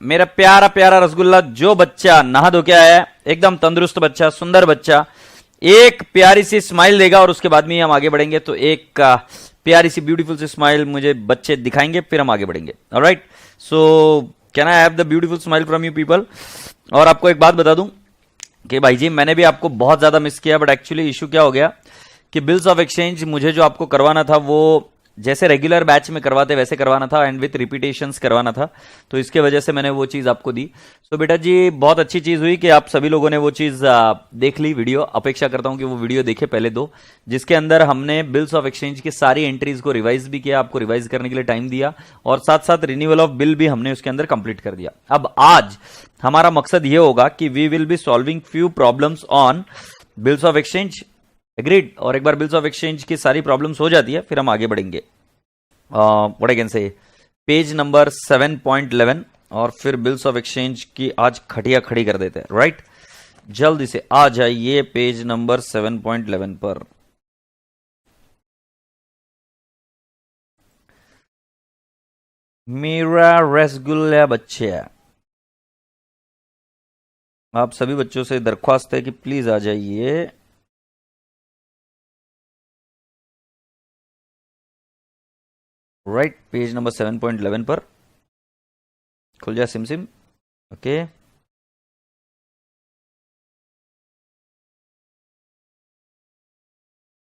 मेरा प्यारा प्यारा रसगुल्ला जो बच्चा नहा धो के आया है, एकदम तंदुरुस्त बच्चा, सुंदर बच्चा, एक प्यारी सी स्माइल देगा और उसके बाद में हम आगे बढ़ेंगे। तो एक प्यारी सी ब्यूटीफुल सी स्माइल मुझे बच्चे दिखाएंगे, फिर हम आगे बढ़ेंगे। Alright, so can I have the beautiful smile from you people. और आपको एक बात बता दूं कि भाई जी मैंने भी आपको बहुत ज्यादा मिस किया, बट एक्चुअली इशू क्या हो गया कि बिल्स ऑफ एक्सचेंज मुझे जो आपको करवाना था वो जैसे रेगुलर बैच में करवाते वैसे करवाना था एंड विथ रिपीटेशंस करवाना था, तो इसके वजह से मैंने वो चीज आपको दी। सो बेटा जी बहुत अच्छी चीज हुई कि आप सभी लोगों ने वो चीज देख ली वीडियो। अपेक्षा करता हूं कि वो वीडियो देखे पहले दो, जिसके अंदर हमने बिल्स ऑफ एक्सचेंज की सारी एंट्रीज को रिवाइज भी किया, आपको रिवाइज करने के लिए टाइम दिया, और साथ साथ रिन्यूअल ऑफ बिल भी हमने उसके अंदर कंप्लीट कर दिया। अब आज हमारा मकसद ये होगा कि we will be solving few problems on bills of exchange. Agreed. और एक बार बिल्स ऑफ एक्सचेंज की सारी प्रॉब्लम्स हो जाती है फिर हम आगे बढ़ेंगे। व्हाट आई कैन से, पेज नंबर 7.11 और फिर बिल्स ऑफ एक्सचेंज की आज खटिया खड़ी कर देते हैं। राइट, जल्दी से आ जाइए पेज नंबर 7.11 पर। मेरा रसगुल्ला बच्चा, आप सभी बच्चों से दरख्वास्त है कि प्लीज आ जाइए। राइट, पेज नंबर 7.11 पर खुल जाए सिम सिम। ओके,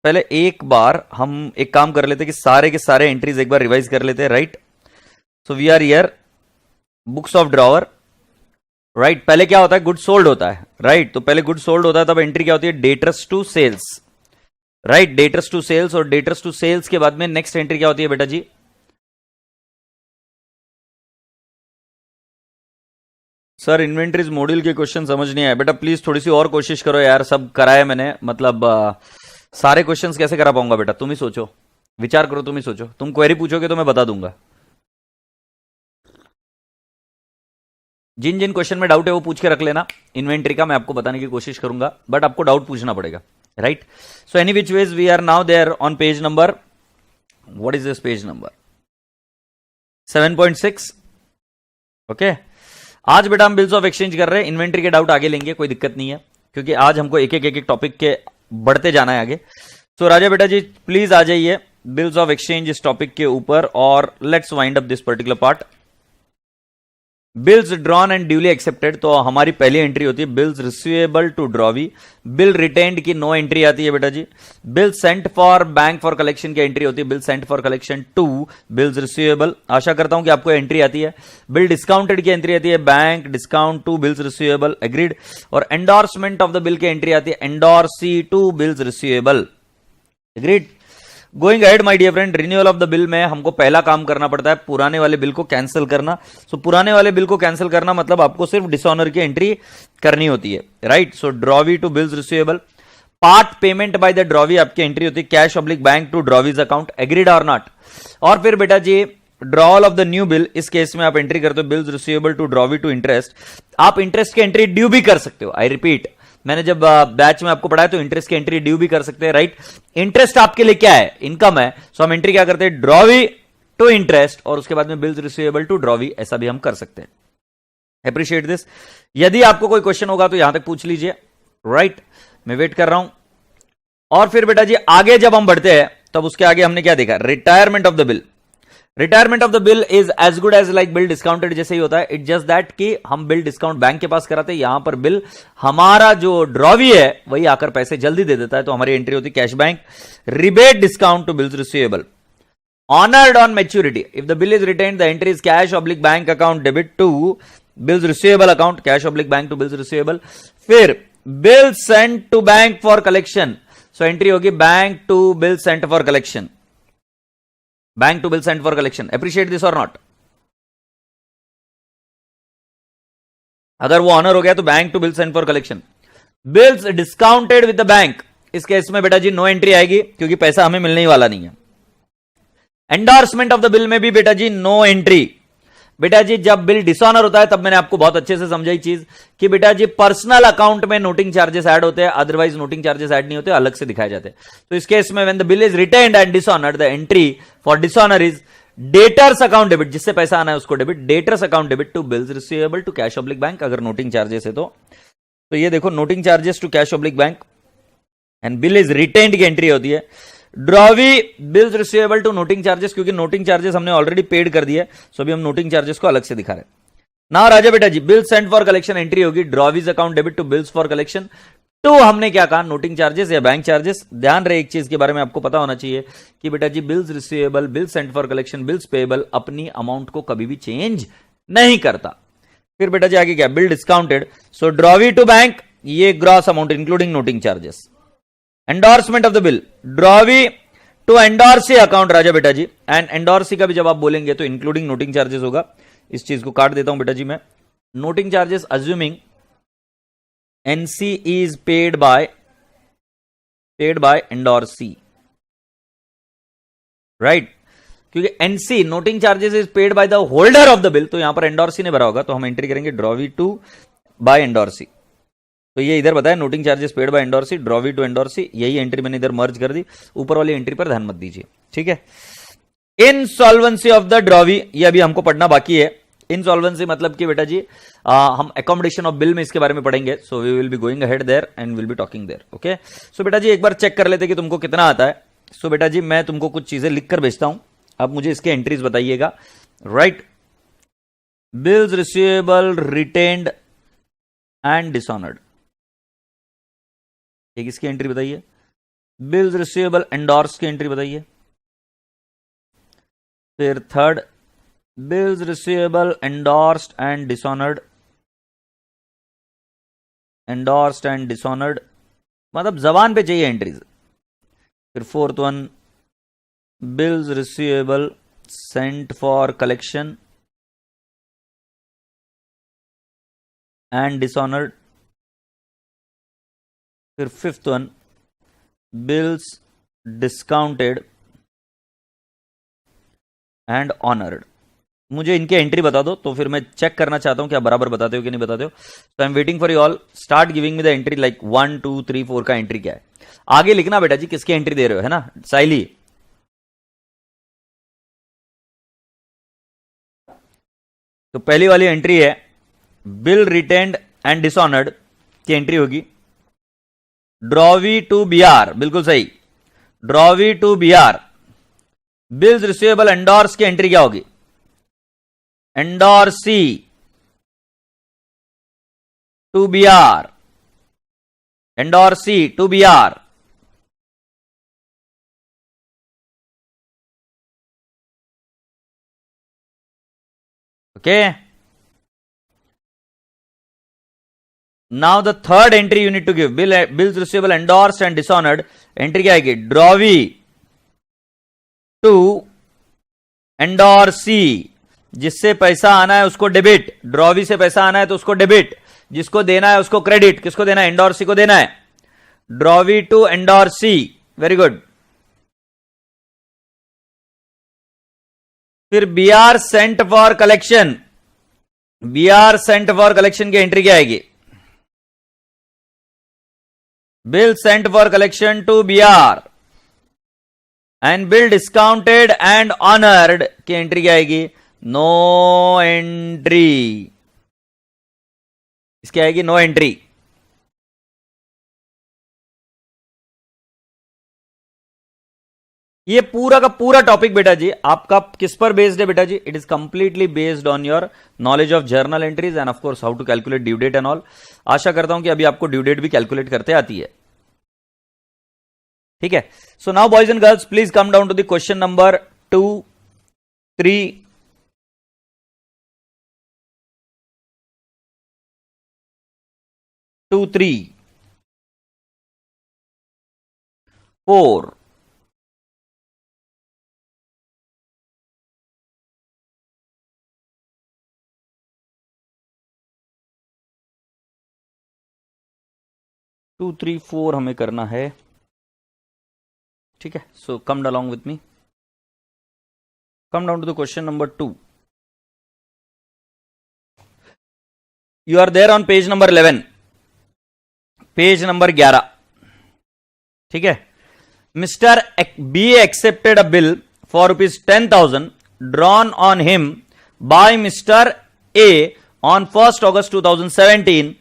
पहले एक बार हम एक काम कर लेते कि सारे के सारे एंट्रीज एक बार रिवाइज कर लेते हैं। Right, so we are here books of drawer. Right, पहले क्या होता है, गुड सोल्ड होता है। राइट, तो पहले गुड सोल्ड होता है, तब एंट्री क्या होती है, debtors to sales. Right, debtors to sales, और डेटर्स टू सेल्स के बाद में नेक्स्ट एंट्री क्या होती है बेटा जी, सर इन्वेंटरीज मॉड्यूल के क्वेश्चन समझ नहीं आए। बेटा प्लीज थोड़ी सी और कोशिश करो यार, सब कराए मैंने, मतलब सारे क्वेश्चंस कैसे करा पाऊंगा बेटा, तुम ही सोचो, विचार करो, तुम ही सोचो। तुम क्वेरी पूछोगे तो मैं बता दूंगा। जिन जिन क्वेश्चन में डाउट है वो पूछ के रख लेना, इन्वेंटरी का मैं आपको बताने की कोशिश करूंगा, बट आपको डाउट पूछना पड़ेगा। Right, so any which ways we are now there on page number, what is this page number 7.6। Okay, आज बेटा हम बिल्स ऑफ एक्सचेंज कर रहे हैं, इन्वेंटरी के डाउट आगे लेंगे, कोई दिक्कत नहीं है, क्योंकि आज हमको एक एक टॉपिक के बढ़ते जाना है आगे। सो राजा बेटा जी प्लीज आ जाइए बिल्स ऑफ एक्सचेंज इस टॉपिक के ऊपर, और let's wind up this particular part. Bills drawn and duly accepted, तो हमारी पहली एंट्री होती है bills receivable to drawee. Bill retained की नो एंट्री आती है बेटा जी। Bill sent for bank for collection की एंट्री होती है bill sent for collection to bills receivable. आशा करता हूं कि आपको एंट्री आती है। बिल डिस्काउंटेड की एंट्री आती है bank discount to bills receivable. Agreed. और एंडोर्समेंट ऑफ द बिल की एंट्री आती है endorsee to bills receivable. Agreed. Going ahead my dear friend, renewal of the bill में हमको पहला काम करना पड़ता है पुराने वाले बिल को कैंसिल करना। सो पुराने वाले बिल को कैंसिल करना मतलब आपको सिर्फ डिसऑनर की एंट्री करनी होती है। Right, so drawee to bills receivable. Part payment by the drawee आपकी एंट्री होती है cash oblique bank to drawee's account. Agreed और नॉट। और फिर बेटा जी drawal of the new bill, इस केस में आप एंट्री करते हो bills receivable to drawee to interest. आप इंटरेस्ट की एंट्री ड्यू भी कर सकते हो। आई रिपीट, मैंने जब बैच में आपको पढ़ाया तो इंटरेस्ट की एंट्री ड्यू भी कर सकते हैं। राइट, इंटरेस्ट आपके लिए क्या है, इनकम है, सो हम एंट्री क्या करते हैं ड्रॉवी टू इंटरेस्ट, और उसके बाद में बिल्स रिसीवेबल टू ड्रॉवी, ऐसा भी हम कर सकते हैं। Appreciate this. यदि आपको कोई क्वेश्चन होगा तो यहां तक पूछ लीजिए। राइट, मैं वेट कर रहा हूं। और फिर बेटा जी आगे जब हम बढ़ते हैं तब उसके आगे हमने क्या देखा, retirement of the bill. Retirement of the bill is as good as like bill discounted जैसे ही होता है। इट जस्ट दैट कि हम बिल डिस्काउंट बैंक के पास कराते हैं, यहां पर बिल हमारा जो ड्रॉवी है वही आकर पैसे जल्दी दे देता है, तो हमारी एंट्री होती है cash bank. Rebate discount to bills receivable. Honoured on maturity, if the bill is retained the entry is cash oblique bank account debit to bills receivable account, cash oblique bank to bills receivable. फिर bill sent to bank for collection, so entry होगी bank to bill sent for collection, bank to bill sent for collection. Appreciate this और not. अगर वो honour हो गया तो bank to bill sent for collection. Bills discounted with the bank, इस case में बेटा जी नो एंट्री आएगी क्योंकि पैसा हमें मिलने ही वाला नहीं है। एंडोर्समेंट ऑफ द बिल में भी बेटा जी नो एंट्री। बेटा जी जब बिल डिसऑनर होता है तब मैंने आपको बहुत अच्छे से समझाई चीज कि बेटा जी पर्सनल अकाउंट में नोटिंग चार्जेस ऐड होते हैं, अदरवाइज नोटिंग चार्जेस ऐड नहीं होते, अलग से दिखाए जाते हैं। तो इस केस में when the bill is retained and dishonoured the entry for dishonour is debtors account debit, जिससे पैसा आना है उसको debit, debtors account debit to bills receivable to cash oblique bank, अगर नोटिंग चार्जेस है तो ये देखो noting charges to cash oblique bank and bill is retained की एंट्री होती है। Drawee bills receivable to noting charges, क्योंकि नोटिंग चार्जेस हमने ऑलरेडी पेड कर दिया है, सो अभी हम नोटिंग चार्जेस को अलग से दिखा रहे हैं। नाउ राजा बेटा जी, bill sent for collection entry होगी, drawee's account debit to bills for collection to, हमने क्या कहा, नोटिंग चार्जेस या बैंक चार्जेस। ध्यान रहे एक चीज के बारे में आपको पता होना चाहिए कि बेटा जी bills receivable, bill sent for collection, bills payable अपनी अमाउंट को कभी भी चेंज नहीं करता। फिर बेटा जी आगे क्या, bill discounted, so drawee to bank, ये gross amount including noting charges. Endorsement of the bill, drawee to endorsee account Raja बेटा जी, एंड एंडोर्सी का भी जब आप बोलेंगे तो इंक्लूडिंग नोटिंग चार्जेस होगा। इस चीज को काट देता हूं बेटा जी मैं। Noting charges assuming NC is paid by endorsee, right, क्योंकि NC noting charges is paid by the holder of the bill, तो यहां पर एंडोर्सी ने भरा होगा, तो हम एंट्री करेंगे ड्रॉवी टू बाय एंडोर्सी। तो ये इधर बताया noting charges paid by endorsee, drawee to endorsee, यही एंट्री मैंने इधर मर्ज कर दी, ऊपर वाली एंट्री पर ध्यान मत दीजिए, ठीक है। इनसॉल्वेंसी ऑफ द ड्रॉवी, ये अभी हमको पढ़ना बाकी है। इनसॉल्वेंसी मतलब कि बेटा जी हम अकोमोडेशन ऑफ बिल में इसके बारे में पढ़ेंगे, so we will be going ahead there and will be talking there, okay. So बेटा जी एक बार चेक कर लेते कि तुमको कितना आता है। सो बेटा जी मैं तुमको कुछ चीजें लिख कर भेजता हूं, आप मुझे इसके एंट्रीज बताइएगा, right. Bills receivable retained and dishonoured, एक इसकी एंट्री बताइए। बिल्स रिसीवेबल एंडोर्स की एंट्री बताइए। फिर third, bills receivable endorsed and dishonoured, endorsed and dishonoured, मतलब जबान पे चाहिए एंट्रीज। फिर fourth one, bills receivable sent for collection and dishonoured. फिर fifth one, bills discounted and honoured. मुझे इनके एंट्री बता दो, तो फिर मैं चेक करना चाहता हूं कि आप बराबर बताते हो कि नहीं बताते हो। So I am waiting for you all, start giving me the entry, like 1 2 3 4 का एंट्री क्या है, आगे लिखना बेटा जी किसकी एंट्री दे रहे हो, है ना साइली। तो पहली वाली एंट्री है बिल रिटेन्ड एंड डिसऑनर्ड की एंट्री होगी, ड्रॉवी टू बीआर, बिल्कुल सही, drawee to BR. Bills receivable endorse की एंट्री क्या होगी, endorsee to BR, endorsee to BR. Okay, now the third entry you need to give, bills receivable endorsed and dishonoured, entry क्या आएगी, drawee to endorsee, जिससे पैसा आना है उसको डेबिट, ड्रॉवी से पैसा आना है तो उसको डेबिट, जिसको देना है उसको क्रेडिट, किसको देना है, एंडोर्सी को देना है, drawee to endorsee, very good. फिर BR sent for collection, BR sent for collection की एंट्री क्या आएगी, bill sent for collection to BR and bill discounted and honoured की एंट्री क्या आएगी, नो एंट्री, इसकी आएगी नो एंट्री। ये पूरा का पूरा टॉपिक बेटा जी आपका किस पर बेस्ड है बेटा जी, it is completely based on your knowledge of journal entries and of course how to calculate due date and all. आशा करता हूं कि अभी आपको ड्यू डेट भी कैलकुलेट करते आती है, ठीक है। So now boys and girls please come down to the question number 2 3 2 3 4 2 3 4 हमें करना है, ठीक है। सो कम along with me, come down to the question number 2. You are there on page number 11, page number 11, ठीक है। Mister be accepted a bill for ₹10,000 drawn on him by mister A on 1 अगस्त 2017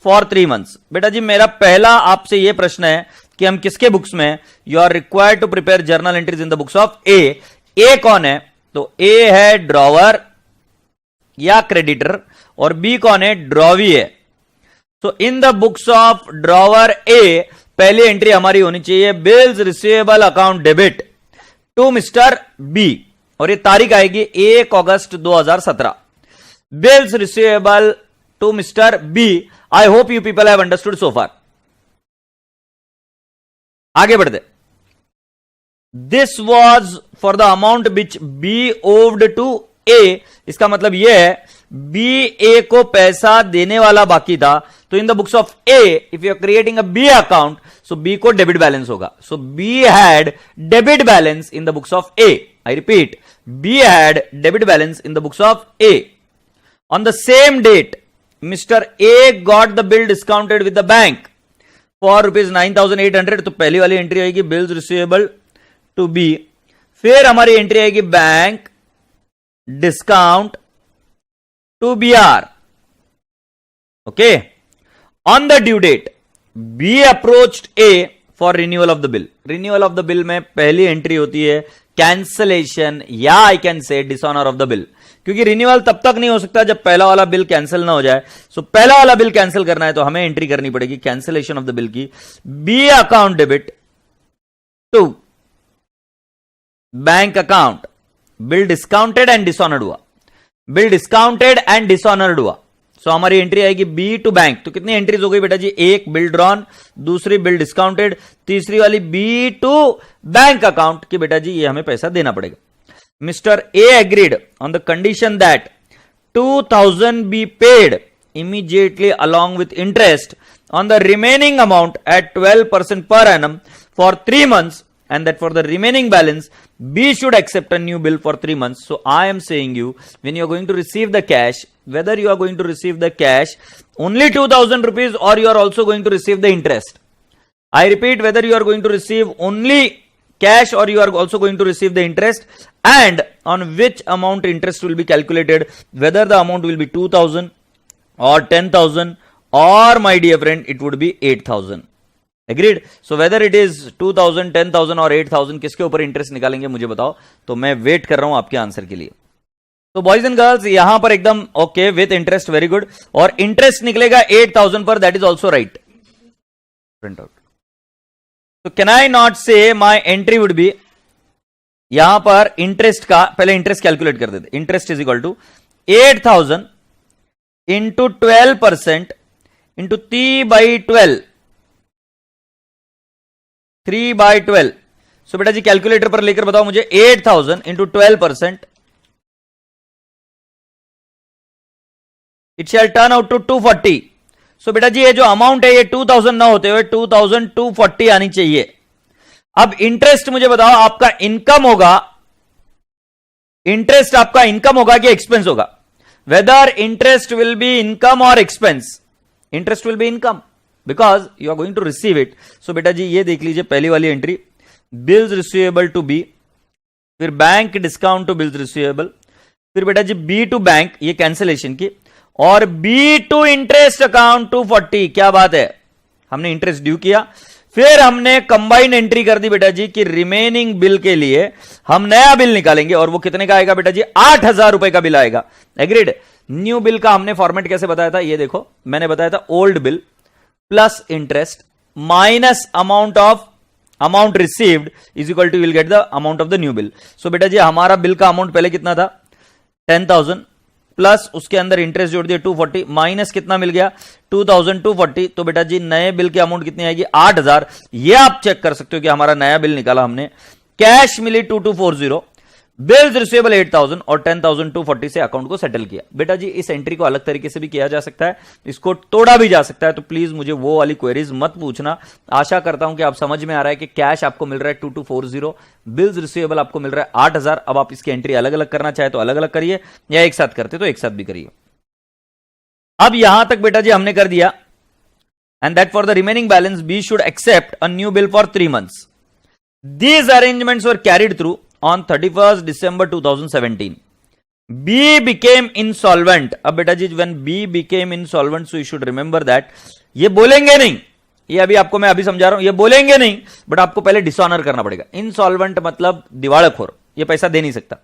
for 3 months। बेटा जी मेरा पहला आपसे यह प्रश्न है कि हम किसके बुक्स में, you are required to prepare journal entries in the books of A. A कौन है? तो ए है ड्रॉवर या क्रेडिटर और बी कौन है? ड्रॉवी है। So in the books of drawer A पहली एंट्री हमारी होनी चाहिए bills receivable account debit to mister B, और ये तारीख आएगी 1 अगस्त 2017। Bills receivable to mister B. I hope you people have understood so far. आगे बढ़ते। This was for the amount which B owed to A. इसका मतलब यह है बी ए को पैसा देने वाला बाकी था, तो in the books of A if you are creating a B account, so B को डेबिट बैलेंस होगा। So B had debit balance in the books of A. I repeat, B had debit balance in the books of A. On the same date mister A got the bill discounted with the bank for ₹9,800। तो पहली वाली entry आएगी bills receivable to B. फिर हमारी entry आएगी bank discount to B R. Okay, on the due date B approached A for renewal of the bill. Renewal of the bill में पहली entry होती है कैंसलेशन या I can say dishonour of the bill, क्योंकि renewal तब तक नहीं हो सकता जब पहला वाला बिल कैंसिल ना हो जाए। सो पहला वाला बिल कैंसिल करना है तो हमें एंट्री करनी पड़ेगी कैंसिलेशन ऑफ द बिल की। B account debit to bank account, bill discounted and dishonoured हुआ, बिल डिस्काउंटेड एंड डिसऑनर्ड हुआ। सो हमारी एंट्री आएगी बी टू बैंक। तो कितनी एंट्रीज हो गई बेटा जी? एक बिल ड्रॉन, दूसरी बिल डिस्काउंटेड, तीसरी वाली बी टू बैंक अकाउंट की बेटा जी ये हमें पैसा देना पड़ेगा। Mister A agreed on the condition that 2,000 be paid immediately along with interest on the remaining amount at 12% per annum for 3 months, and that for the remaining balance B should accept a new bill for 3 months. So I am saying you, when you are going to receive the cash, whether you are going to receive the cash only 2,000 rupees or you are also going to receive the interest. I repeat, whether you are going to receive only cash or you are also going to receive the interest, and on which amount interest will be calculated, whether the amount will be 2,000 or 10,000 or my dear friend it would be 8,000. Agreed? So whether it is 2,000, 10,000 और 8,000 किसके ऊपर interest निकालेंगे मुझे बताओ, तो मैं wait कर रहा हूं आपके आंसर के लिए। तो बॉयज एंड गर्ल्स यहां पर एकदम okay with interest, very good, और इंटरेस्ट निकलेगा 8,000 पर, that is also right. Print out. तो कैन आई नॉट से माई एंट्री वुड बी, यहां पर इंटरेस्ट का पहले इंटरेस्ट कैलकुलेट कर देते। Interest is equal to 8,000 into 12% into 3/12, 3/12। So बेटा जी कैलकुलेटर पर लेकर बताओ मुझे 8,000 into 12%, it shall turn out to 240। So बेटा जी ये जो अमाउंट है ये 2,000 ना होते हुए 2,240 आनी चाहिए। अब इंटरेस्ट मुझे बताओ आपका इनकम होगा, इंटरेस्ट आपका इनकम होगा कि एक्सपेंस होगा? Whether interest will be income और expense? Interest will be income because you are going to receive it. So बेटा जी ये देख लीजिए पहली वाली एंट्री, बिल्स रिसीवेबल टू बी, फिर bank discount to bills receivable, फिर बेटा जी बी टू बैंक, ये कैंसिलेशन की, और बी टू इंटरेस्ट अकाउंट 240। क्या बात है, हमने इंटरेस्ट ड्यू किया, फिर हमने कंबाइंड एंट्री कर दी बेटा जी कि रिमेनिंग बिल के लिए हम नया बिल निकालेंगे, और वो कितने का आएगा बेटा जी? 8,000 रुपए का बिल आएगा। एग्रीड? न्यू बिल का हमने फॉर्मेट कैसे बताया था, ये देखो मैंने बताया था old bill plus interest minus amount received is equal to will get the amount of the new bill. So बेटा जी हमारा बिल का अमाउंट पहले कितना था? 10,000 प्लस उसके अंदर इंटरेस्ट जोड़ दिया 240 माइनस कितना मिल गया? 2,240। तो बेटा जी नए बिल की अमाउंट कितनी आएगी? 8,000। ये आप चेक कर सकते हो कि हमारा नया बिल निकाला हमने। कैश मिली 2,240, बिल्स रिसीवेबल 8,000 और 10,240 से अकाउंट को सेटल किया। बेटा जी इस एंट्री को अलग तरीके से भी किया जा सकता है, इसको तोड़ा भी जा सकता है, तो प्लीज मुझे वो वाली क्वेरीज मत पूछना। आशा करता हूं कि आप समझ में आ रहा है कि कैश आपको मिल रहा है 2,240, बिल्स रिसीवेबल आपको मिल रहा है 8,000। अब आप इसकी एंट्री अलग अलग करना चाहे तो अलग अलग करिए, या एक साथ करते तो एक साथ भी करिए। अब यहां तक बेटा जी हमने कर दिया, and that for the remaining balance B should accept a new bill for 3 months। These arrangements were carried through on 31st December 2017. B became insolvent. अब बेटा जी when B became insolvent, so you should remember that. ये बोलेंगे नहीं, ये अभी आपको मैं अभी समझा रहा हूं, ये बोलेंगे नहीं, बट आपको पहले डिसऑनर करना पड़ेगा. इंसॉल्वेंट मतलब दिवाळखोर, ये पैसा दे नहीं सकता.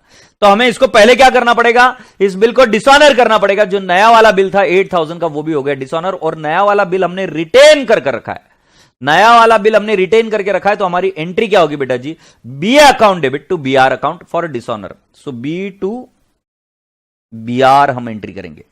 तो हमें इसको पहले क्या करना पड़ेगा, इस बिल को डिसऑनर करना पड़ेगा. जो नया वाला बिल था 8,000 का वो भी हो गया डिसऑनर, और नया वाला बिल हमने रिटेन करके रखा है. नया वाला बिल हमने रिटेन करके रखा है, तो हमारी एंट्री क्या होगी बेटा जी, B account debit to B R account for dishonour. So B to B R हम एंट्री करेंगे.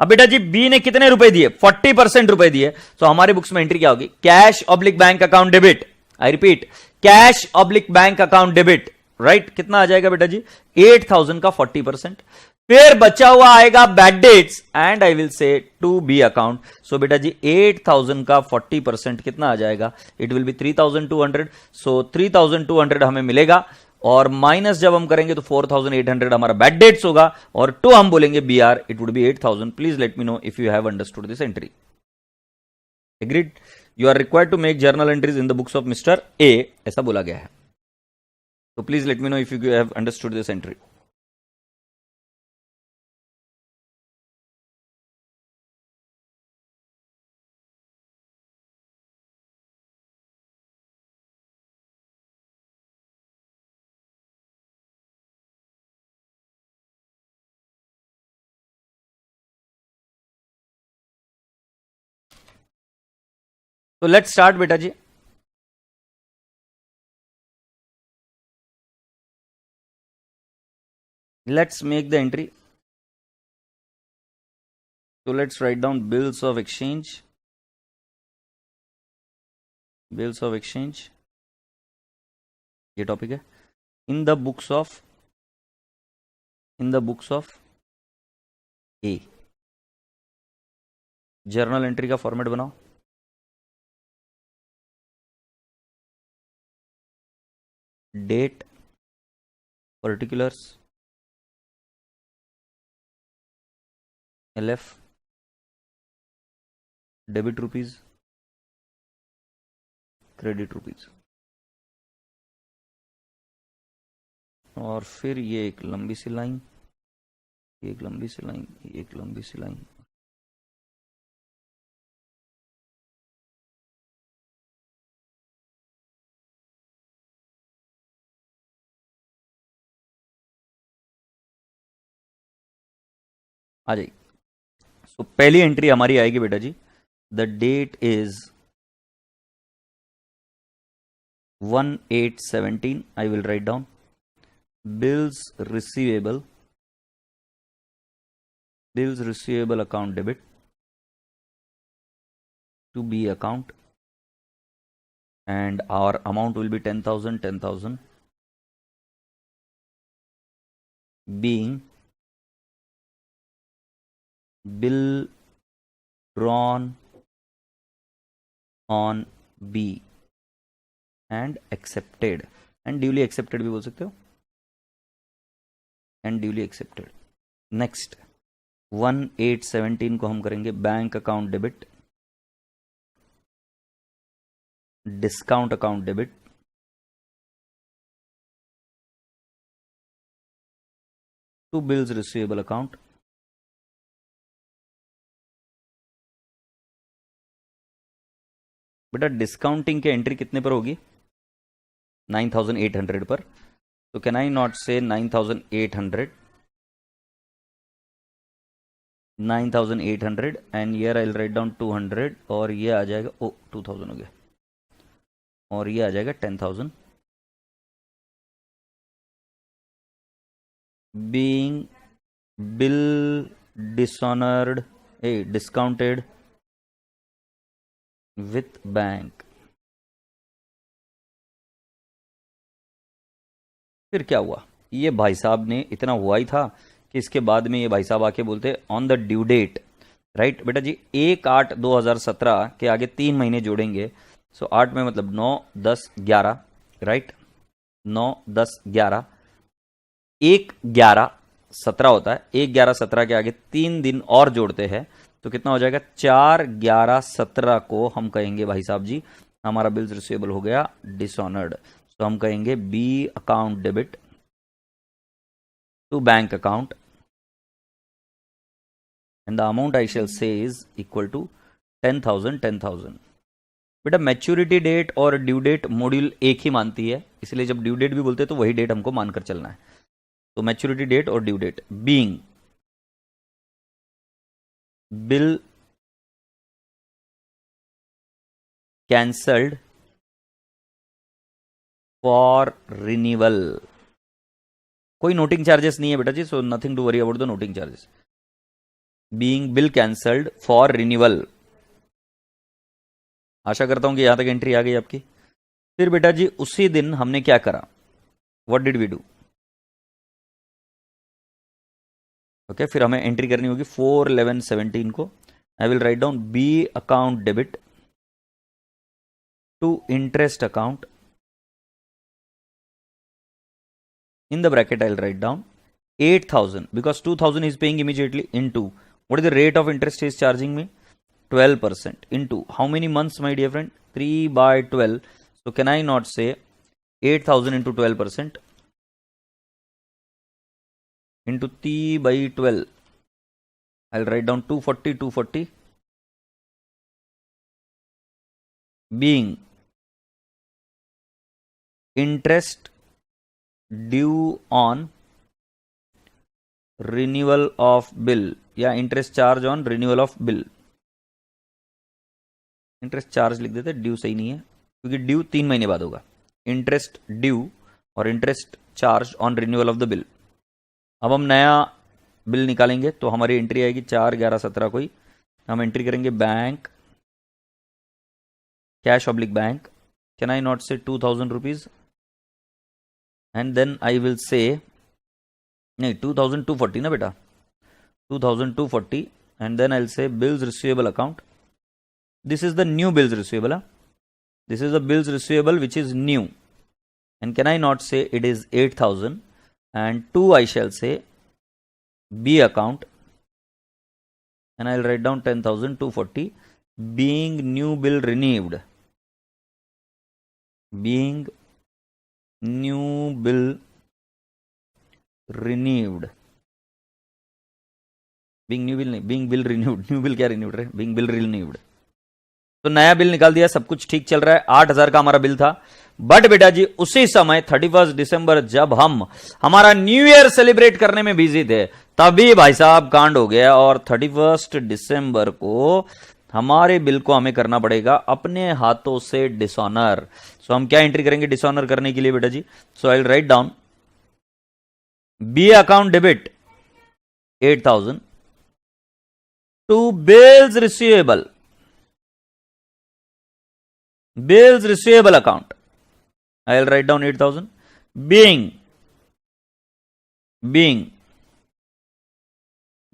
अब बेटा जी बी ने कितने रुपए दिए, 40% रुपए दिए. तो हमारे बुक्स में एंट्री क्या होगी, cash oblique bank account debit. I repeat, cash oblique bank account debit. Right, कितना आ जाएगा बेटा जी, 8,000 का 40%. फिर बचा हुआ आएगा bad debts and I will say to B account. So बेटा जी 8,000 का 40% कितना आ जाएगा, इट विल बी 3,200. सो 3,200 हमें मिलेगा, और माइनस जब हम करेंगे तो 4,800 हमारा बैड डेट्स होगा, और टू हम बोलेंगे B R, it would be 8,000. Please let me know if you have understood this entry. Agreed. You are required to make journal entries in the books of mister A, ऐसा बोला गया है. तो please let me know if you have understood this entry. तो let's start बेटा जी. Let's make the entry. So let's write down bills of exchange. Bills of exchange. ये topic है. In the books of A. Journal entry का format बनाओ. Date, particulars, LF, debit rupees, credit rupees, और फिर ये एक लंबी सी लाइन, एक लंबी सी लाइन, एक लंबी सी लाइन. आ जाइए. सो पहली एंट्री हमारी आएगी बेटा जी, the date is 1/8/17. I will write down bills receivable account debit to B account, and our amount will be 10,000 being bill drawn on B and accepted, and duly accepted भी बोल सकते हो, and duly accepted. next 1/8/17 को हम करेंगे bank account debit, discount account debit to bills receivable account. बेटा discounting के entry कितने पर होगी, 9,800 पर. तो कैन आई नॉट से 9,800 and year I will write down 200, और ये आ जाएगा 2,000 हो गया, और ये आ जाएगा 10,000. Being bill dishonoured discounted with bank. फिर क्या हुआ, ये भाई साहब ने इतना हुआ ही था कि इसके बाद में ये भाई साहब आके बोलते on the due date. Right बेटा जी 1/8/2017 के आगे 3 महीने जोड़ेंगे. सो 8 में मतलब 9, 10, 11. राइट 9, 10, 11, 1/11/17 होता है. 1/11/17 के आगे 3 दिन और जोड़ते हैं तो कितना हो जाएगा, 4/11/17 को हम कहेंगे भाई साहब जी हमारा बिल्स रिसीवेबल हो गया डिसऑनर्ड. सो तो हम कहेंगे B account debit to bank account and the amount I shall say is equal to 10,000। बेटा मैच्योरिटी डेट और ड्यू डेट मॉड्यूल एक ही मानती है, इसलिए जब ड्यू डेट भी बोलते हैं तो वही डेट हमको मानकर चलना है। तो मैच्योरिटी डेट और due date being bill cancelled for renewal. कोई नोटिंग चार्जेस नहीं है बेटा जी, so nothing to worry about the noting charges. Being bill cancelled for renewal. आशा करता हूं कि यहां तक एंट्री आ गई आपकी। फिर बेटा जी उसी दिन हमने क्या करा, what did we do? Okay, फिर हमें एंट्री करनी होगी 4/11/17 को। I will write down B account debit to interest account, in the bracket I'll write down 8,000 because 2,000 is paying immediately into what is the rate of interest he is charging me? 12% into how many months, my dear friend? 3/12. So can I not say 8,000 into 12% into 3/12? I'll write down 240 being interest due on renewal of bill या interest charge on renewal of bill. Interest charge लिख देते, due सही नहीं है क्योंकि due 3 महीने बाद होगा। इंटरेस्ट ड्यू और interest charge on renewal of the bill. अब हम नया बिल निकालेंगे तो हमारी एंट्री आएगी 4/11/17 को ही। हम एंट्री करेंगे bank cash oblique bank, can I not से 2,000 rupees and then I will say नहीं 2,240 ना बेटा, 2,240 and then I'll say bills receivable account. This is the new bills receivable. This is the bills receivable which is new, and can I not say it is 8,000 and 2 I shall say B account and I'll write down 10,240 being new bill renewed, being new bill renewed, being new bill नहीं, being bill renewed, new bill क्या renewed रहे, being bill renewed। तो नया bill निकाल दिया, सब कुछ ठीक चल रहा है। 8,000 का हमारा बिल था, बट बेटा जी उसी समय 31 दिसंबर जब हम हमारा न्यू ईयर सेलिब्रेट करने में बिजी थे तभी भाई साहब कांड हो गया और 31 दिसंबर को हमारे बिल को हमें करना पड़ेगा अपने हाथों से डिसऑनर। सो हम क्या एंट्री करेंगे डिसऑनर करने के लिए बेटा जी? So I will write down B account debit 8,000 to bills receivable, bills receivable account. I will write down 8,000 being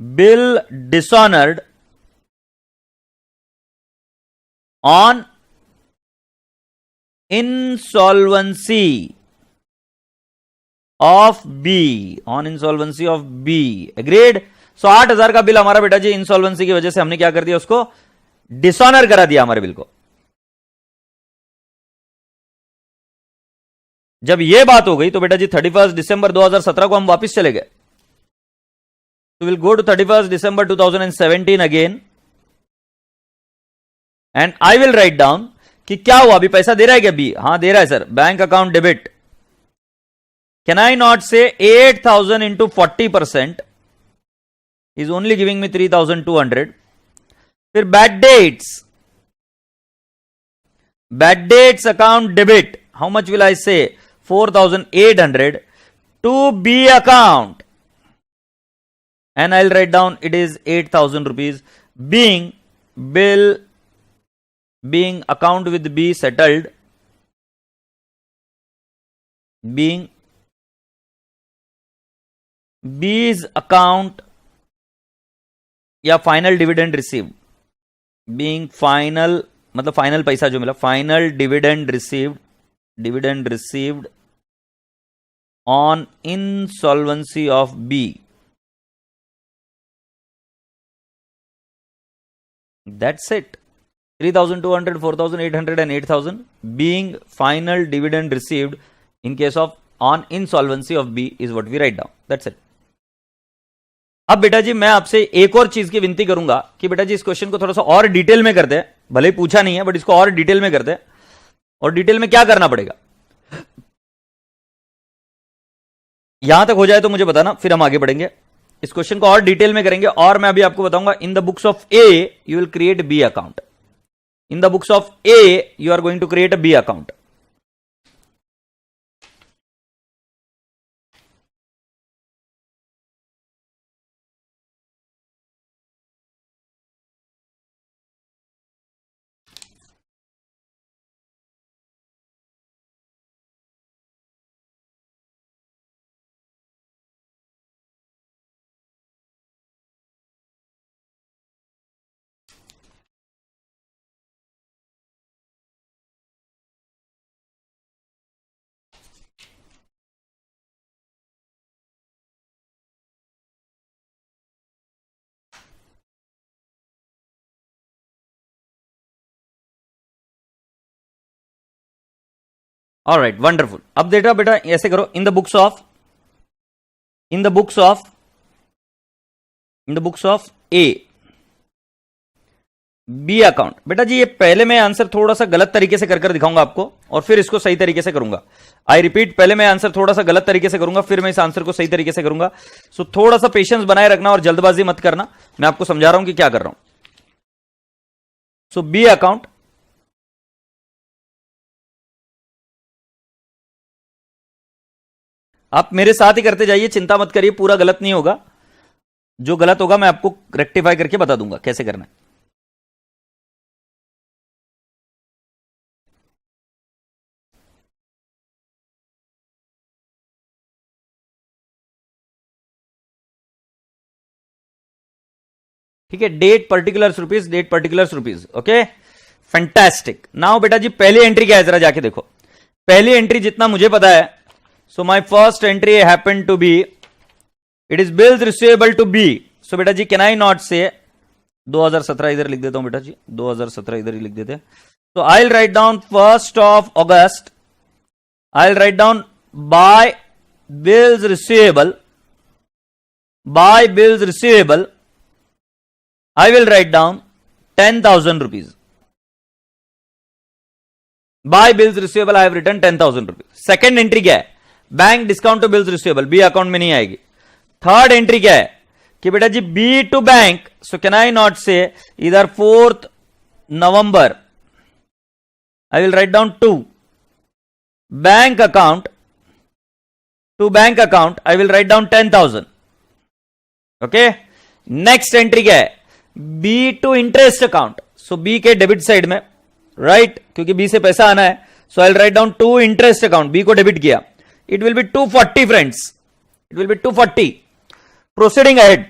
bill dishonored on insolvency of B, on insolvency of B. Agreed? So 8,000 का bill हमारा बेटा जी insolvency की वजह से हमने क्या कर दिया, उसको डिसऑनर करा दिया हमारे बिल को। जब यह बात हो गई तो बेटा जी 31 दिसंबर 2017 को हम वापस चले गए। तो will go to 31 December 2017 again and I will write down कि क्या हुआ, अभी पैसा दे रहा है क्या बी? हां दे रहा है sir, bank account debit. Can I not से 8,000 into 40% is only giving me 3,200। फिर bad debts account debit, how much will I से 4,800 to B account and I'll write down it is 8,000 rupees being account with B settled, being B's account या final dividend received, being final मतलब final पैसा जो मिला, final dividend received on insolvency of B. That's it. 3,200, 4,800 and 8,000 being final dividend received in case of on insolvency of B is what we write down, that's it. अब बेटा जी मैं आपसे एक और चीज की विनती करूंगा कि बेटा जी इस क्वेश्चन को थोड़ा सा और डिटेल में करते हैं, भले ही पूछा नहीं है बट इसको और डिटेल में करते हैं। और डिटेल में क्या करना पड़ेगा, यहां तक हो जाए तो मुझे बताना, फिर हम आगे बढ़ेंगे। इस क्वेश्चन को और डिटेल में करेंगे और मैं अभी आपको बताऊंगा in the books of A you will create B account, in the books of A you are going to create a B account. Alright wonderful. अब बेटा बेटा ऐसे करो, in the books of A B account. बेटा जी ये पहले मैं आंसर थोड़ा सा गलत तरीके से कर दिखाऊंगा आपको और फिर इसको सही तरीके से करूंगा। आई रिपीट, पहले मैं आंसर थोड़ा सा गलत तरीके से करूंगा, फिर मैं इस आंसर को सही तरीके से करूंगा। सो थोड़ा सा पेशेंस बनाए रखना और जल्दबाजी मत करना, मैं आपको समझा रहा हूं कि क्या कर रहा हूं। सो बी अकाउंट, आप मेरे साथ ही करते जाइए, चिंता मत करिए, पूरा गलत नहीं होगा। जो गलत होगा मैं आपको रेक्टिफाई करके बता दूंगा कैसे करना है। ठीक है, date particulars rupees, okay fantastic. Now बेटा जी पहली एंट्री क्या है जरा जाके देखो। पहली एंट्री जितना मुझे पता है, so my first entry happen to be, it is bills receivable to B. So बेटा जी कैन आई नॉट से 2017 इधर लिख देता हूं बेटा जी, 2017 इधर ही लिख देते हैं। तो आई will write down 1st of August, I will write down bye bills receivable, I will write down 10,000 rupees. By bills receivable I have written 10,000 rupees. Second entry क्या है, bank discount to bills receivable, B account में नहीं आएगी। Third entry क्या है कि बेटा जी B to bank, so can I not say इधर 4th November, I will write down 2 bank account, I will write down 10,000. Okay, next entry क्या है, B to interest account, so B के debit side में, right क्योंकि B से पैसा आना है, सो I will write down to interest account, B को डेबिट किया, it will be 240 friends, it will be 240। Proceeding ahead,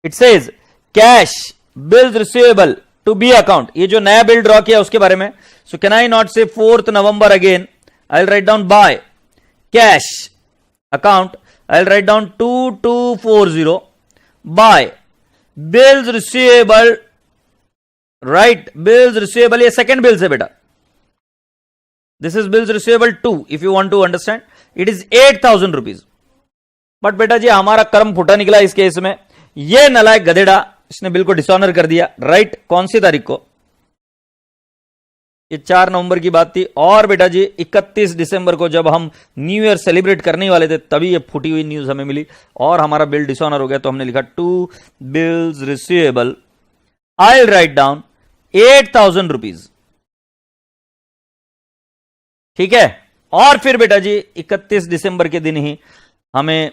it says cash bills receivable to B account, ये जो नया बिल ड्रॉ किया उसके बारे में। सो can I not say 4th November again, I will write down by cash account, I will write down 2240 by bills receivable, right bills receivable, ये second bills है बेटा, this is bills receivable 2 if you want to understand, it is 8,000 rupees. But बेटा जी हमारा कर्म फुटा निकला इस केस में, ये नलायक गधेड़ा इसने बिल को डिसऑनर कर दिया, राइट कौन सी तारीख को, ये 4 नवंबर की बात थी। और बेटा जी 31 दिसंबर को जब हम न्यू ईयर सेलिब्रेट करने वाले थे तभी ये फूटी हुई न्यूज हमें मिली और हमारा बिल डिसऑनर हो गया। तो हमने लिखा 2 bills receivable, I will write down 8,000 rupees, ठीक है। और फिर बेटा जी 31 दिसंबर के दिन ही हमें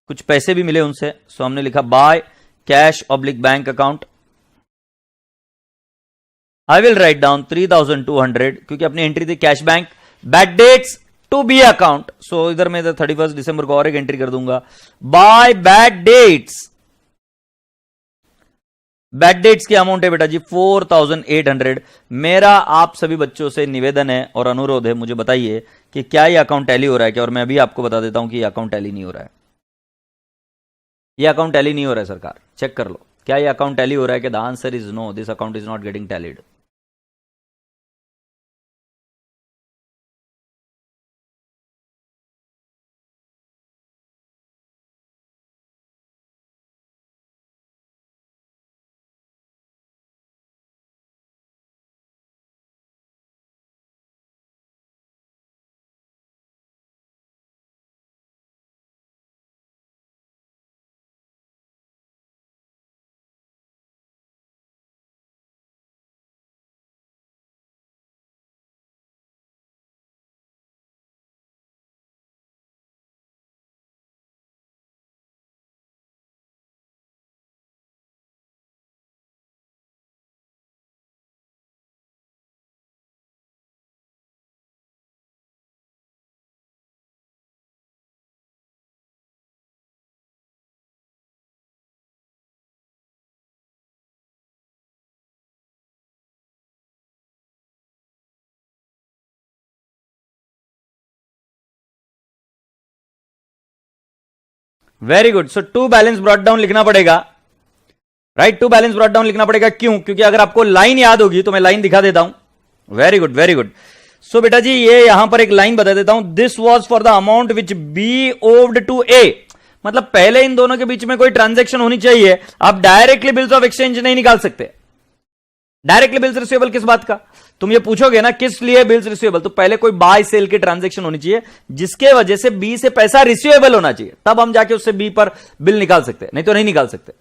कुछ पैसे भी मिले उनसे, सो हमने लिखा by cash oblique bank account, I will write down 3,200 क्योंकि अपनी एंट्री थी cash bank, bad debts to B account, so इधर मैं 31 दिसंबर को और एक एंट्री कर दूंगा by bad debts, bad debts की अमाउंट है बेटा जी 4,800। मेरा आप सभी बच्चों से निवेदन है और अनुरोध है, मुझे बताइए कि क्या ये अकाउंट टैली हो रहा है क्या, और मैं अभी आपको बता देता हूं कि ये अकाउंट टैली नहीं हो रहा है, ये अकाउंट टैली नहीं हो रहा है सरकार, चेक कर लो क्या ये अकाउंट टैली हो रहा है कि the answer is no, this account is not getting tallied. Very good. So to balance brought down लिखना पड़ेगा. Right, to balance brought down लिखना पड़ेगा. क्यों? क्योंकि अगर आपको लाइन याद होगी तो मैं लाइन दिखा देता हूं. Very good, very good. So बेटा जी ये यहां पर एक लाइन बता देता हूं. This was for the amount which B owed to A. मतलब पहले इन दोनों के बीच में कोई ट्रांजैक्शन होनी चाहिए. आप डायरेक्टली बिल्स ऑफ एक्सचेंज नहीं निकाल सकते. डायरेक्टली बिल्स रिसीवेबल किस बात का? तुम ये पूछोगे ना किस लिए बिल्स रिसीवेबल, तो पहले कोई बाय सेल की ट्रांजैक्शन होनी चाहिए जिसके वजह से बी से पैसा रिसीवेबल होना चाहिए, तब हम जाके उससे बी पर बिल निकाल सकते हैं, नहीं तो नहीं निकाल सकते.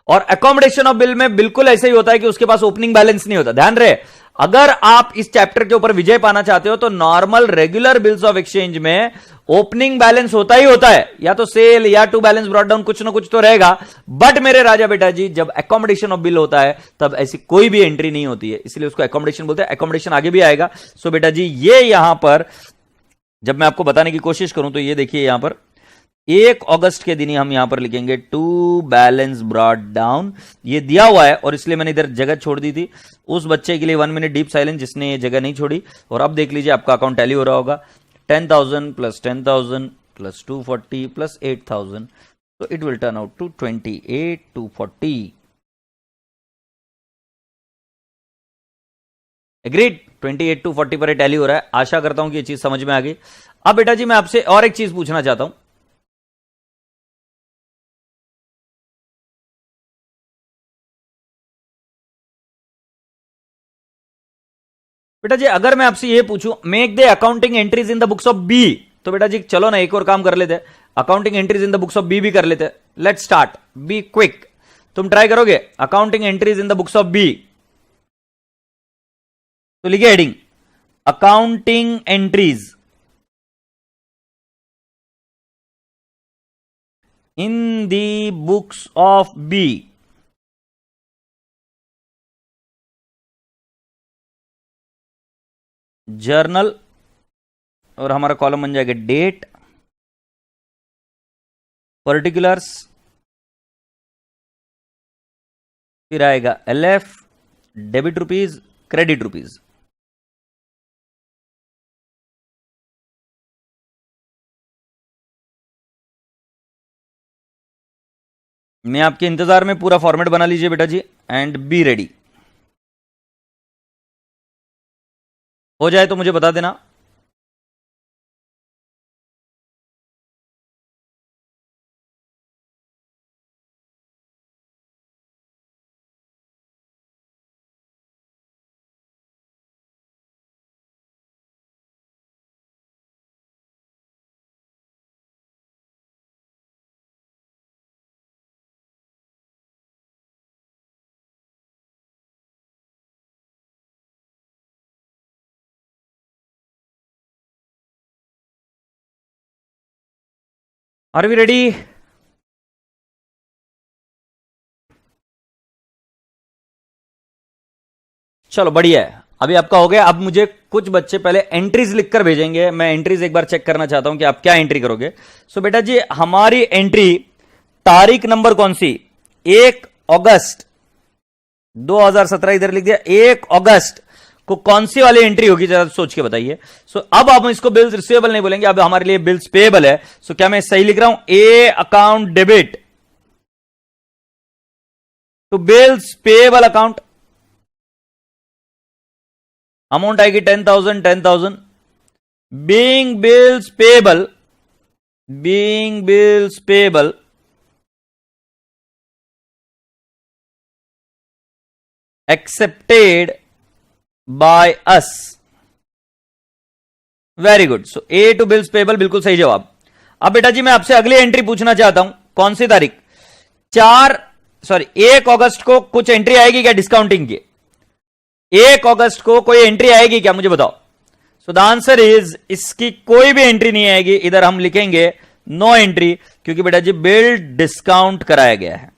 और अकोमोडेशन ऑफ बिल में बिल्कुल ऐसे ही होता है कि उसके पास ओपनिंग बैलेंस नहीं होता. ध्यान रहे, अगर आप इस चैप्टर के ऊपर विजय पाना चाहते हो तो normal regular bills of exchange में ओपनिंग बैलेंस होता ही होता है, या तो सेल या टू बैलेंस ब्रॉट डाउन, कुछ ना कुछ तो रहेगा. बट मेरे राजा बेटा जी जब अकोमोडेशन ऑफ बिल होता है तब ऐसी कोई भी एंट्री नहीं होती है, इसलिए उसको अकोमोडेशन बोलते हैं. अकोमोडेशन आगे भी आएगा. सो बेटा जी ये यहां पर जब मैं आपको बताने की कोशिश करूं तो ये देखिए यहां पर 1 अगस्त के दिन ही हम यहां पर लिखेंगे टू बैलेंस ब्रॉट डाउन. ये दिया हुआ है और इसलिए मैंने इधर जगह छोड़ दी थी. उस बच्चे के लिए 1 मिनट डीप साइलेंस जिसने ये जगह नहीं छोड़ी. और अब देख लीजिए आपका अकाउंट टैली हो रहा होगा. 10,000 प्लस 10,000 प्लस 240 प्लस 8,000, तो it will turn out to 28,240. Agreed. 28,240 पर टैली हो रहा है. आशा करता हूं कि ये चीज समझ में आ गई. अब बेटा जी मैं आपसे और एक चीज पूछना चाहता हूं. बेटा जी अगर मैं आपसे ये पूछूं make the accounting entries in the books of B, तो बेटा जी चलो ना एक और काम कर लेते हैं. Accounting entries in the books of B भी कर लेते हैं. Let's start. Be quick. तुम ट्राई करोगे accounting entries in the books of B, तो लिखिए heading accounting entries in the books of B. Journal, और हमारा कॉलम बन जाएगा डेट, पर्टिकुलर्स, फिर आएगा LF, debit rupees, credit rupees. मैं आपके इंतजार में पूरा फॉर्मेट बना लीजिए बेटा जी एंड बी रेडी. हो जाए तो मुझे बता देना. Are we ready? चलो बढ़िया है. अभी आपका हो गया. अब मुझे कुछ बच्चे पहले एंट्रीज लिखकर भेजेंगे. मैं एंट्रीज एक बार चेक करना चाहता हूं कि आप क्या एंट्री करोगे. सो बेटा जी हमारी एंट्री तारीख नंबर कौन सी? 1 अगस्त 2017 इधर लिख दिया. 1 अगस्त को कौन सी वाली एंट्री होगी जरा सोच के बताइए. सो अब हम इसको बिल्स रिसीवेबल नहीं बोलेंगे, अब हमारे लिए बिल्स पेएबल है. सो क्या मैं सही लिख रहा हूं? A account debit to bills payable account. Amount आएगी 10,000 10,000. Being bills payable, being bills payable accepted by us. Very good. So A to bills payable बिल्कुल सही जवाब. अब बेटा जी मैं आपसे अगली एंट्री पूछना चाहता हूं. कौन सी तारीख? 1 अगस्त को कुछ एंट्री आएगी क्या डिस्काउंटिंग की? 1 अगस्त को कोई एंट्री आएगी क्या मुझे बताओ. सो द आंसर इज इसकी कोई भी एंट्री नहीं आएगी. इधर हम लिखेंगे नो एंट्री, क्योंकि बेटा जी बिल डिस्काउंट कराया गया है.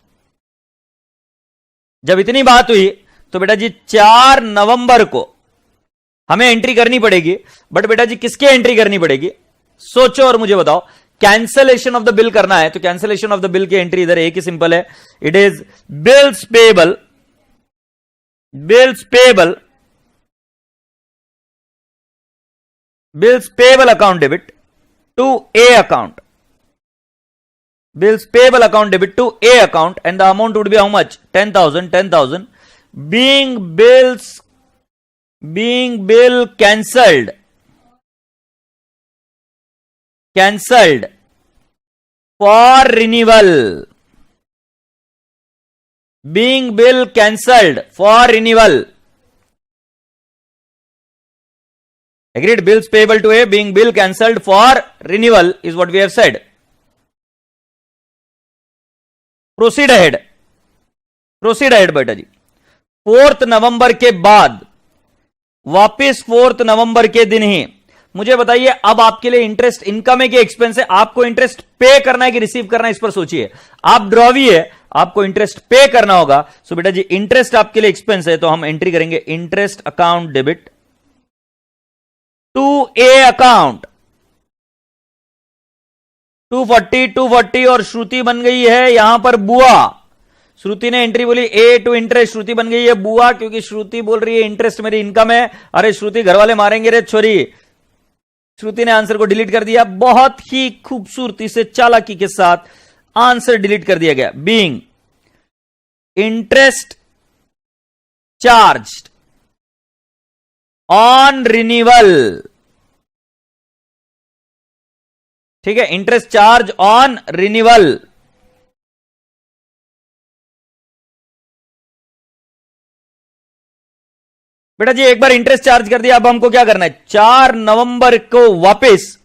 जब इतनी बात हुई तो बेटा जी 4 नवंबर को हमें एंट्री करनी पड़ेगी. बट बेटा जी किसकी एंट्री करनी पड़ेगी? सोचो और मुझे बताओ. कैंसलेशन ऑफ द बिल करना है तो कैंसलेशन ऑफ द बिल की एंट्री इधर एक ही सिंपल है. It is bills payable, bills payable, bills payable account debit to A account. bills payable account debit to A account, and the amount would be how much? 10,000. Being bill cancelled for renewal. Being bill cancelled for renewal. Agreed. Bills payable to A being bill cancelled for renewal is what we have said. Proceed ahead बेटा जी. 4 नवंबर के बाद वापस 4 नवंबर के दिन ही मुझे बताइए, अब आपके लिए इंटरेस्ट इनकम है कि एक्सपेंस है? आपको इंटरेस्ट पे करना है कि रिसीव करना है, इस पर सोचिए. आप ड्रॉवी है, आपको इंटरेस्ट पे करना होगा. सो बेटा जी इंटरेस्ट आपके लिए एक्सपेंस है, तो हम एंट्री करेंगे interest account debit to A account. 240 और श्रुति बन गई है यहां पर बुआ. श्रुति ने एंट्री बोली ए टू इंटरेस्ट, श्रुति बन गई है बुआ, क्योंकि श्रुति बोल रही है इंटरेस्ट मेरी इनकम है. अरे श्रुति घर वाले मारेंगे रे छोरी. श्रुति ने आंसर को डिलीट कर दिया. बहुत ही खूबसूरती से चालाकी के साथ आंसर डिलीट कर दिया गया. Being interest charged on renewal. ठीक है, इंटरेस्ट चार्ज ऑन रिन्यूअल. बेटा जी एक बार इंटरेस्ट चार्ज कर दिया, अब हमको क्या करना है? 4 नवंबर को वापस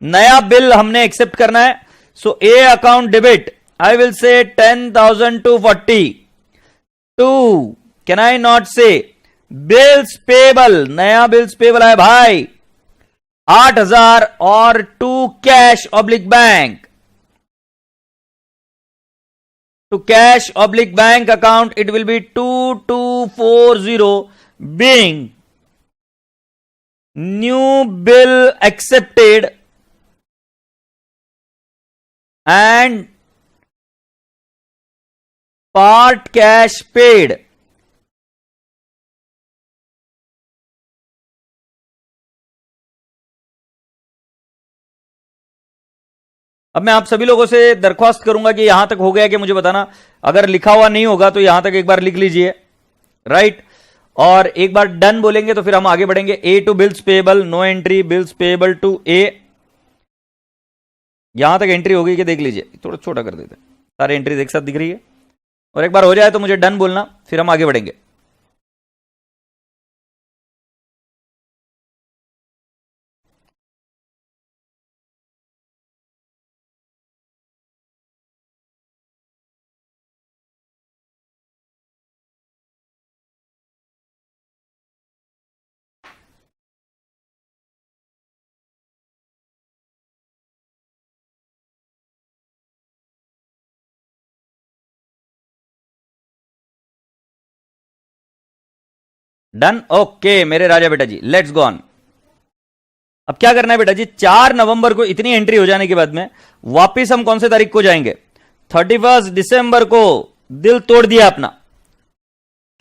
नया बिल हमने एक्सेप्ट करना है. So A account debit, I will say 10,240 to, can I not say bills payable, नया बिल्स पेबल है भाई 8,000 और to cash oblique bank, to cash oblique bank account it will be 2240 being new bill accepted and part cash paid. अब मैं आप सभी लोगों से दरख्वास्त करूंगा कि यहां तक हो गया कि मुझे बताना. अगर लिखा हुआ नहीं होगा तो यहां तक एक बार लिख लीजिए, राइट. और एक बार डन बोलेंगे तो फिर हम आगे बढ़ेंगे. A to bills payable, no entry. Bills payable to A, यहां तक एंट्री हो गई कि देख लीजिए, थोड़ा छोटा कर देते, सारी एंट्री एक साथ दिख रही है. और एक बार हो जाए तो मुझे डन बोलना, फिर हम आगे बढ़ेंगे. डन, ओके मेरे राजा बेटा जी, लेट्स गो ऑन. अब क्या करना है बेटा जी? 4 नवंबर को इतनी एंट्री हो जाने के बाद में वापिस हम कौन से तारीख को जाएंगे? 31 दिसंबर को दिल तोड़ दिया अपना,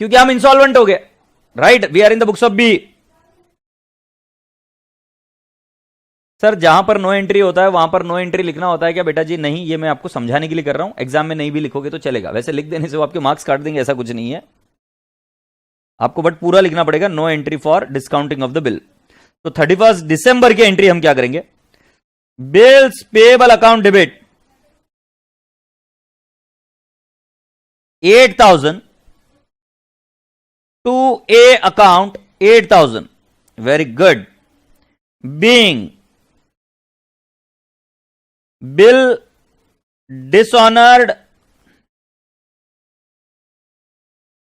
क्योंकि हम इंसॉल्वेंट हो गए, right. We are in the books of B. Sir जहां पर नो एंट्री होता है वहां पर नो एंट्री लिखना होता है क्या बेटा जी? नहीं, ये मैं आपको समझाने के लिए कर रहा हूं. एग्जाम में नहीं भी लिखोगे तो चलेगा, वैसे लिख देने से वो आपके मार्क्स काट देंगे, ऐसा कुछ नहीं है. आपको बट पूरा लिखना पड़ेगा, no entry for discounting of the bill. तो 31 दिसंबर की एंट्री हम क्या करेंगे? Bills payable account debit 8,000 to A account 8,000. Very good. Being bill dishonoured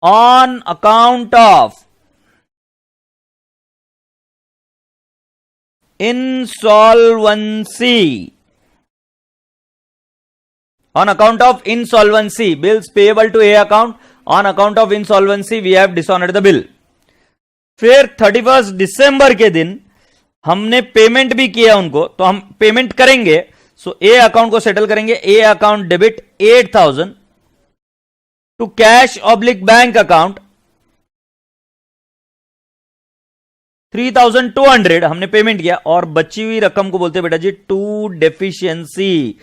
on account of insolvency, on account of insolvency, bills payable to A account, on account of insolvency we have dishonored the bill. फिर 31 दिसंबर के दिन हमने payment भी किया उनको, तो हम पेमेंट करेंगे. सो ए अकाउंट को सेटल करेंगे. A account debit 8,000 to cash oblique bank account 3,200 हमने पेमेंट किया, और बची हुई रकम को बोलते हैं बेटा जी टू डेफिशिएंसी.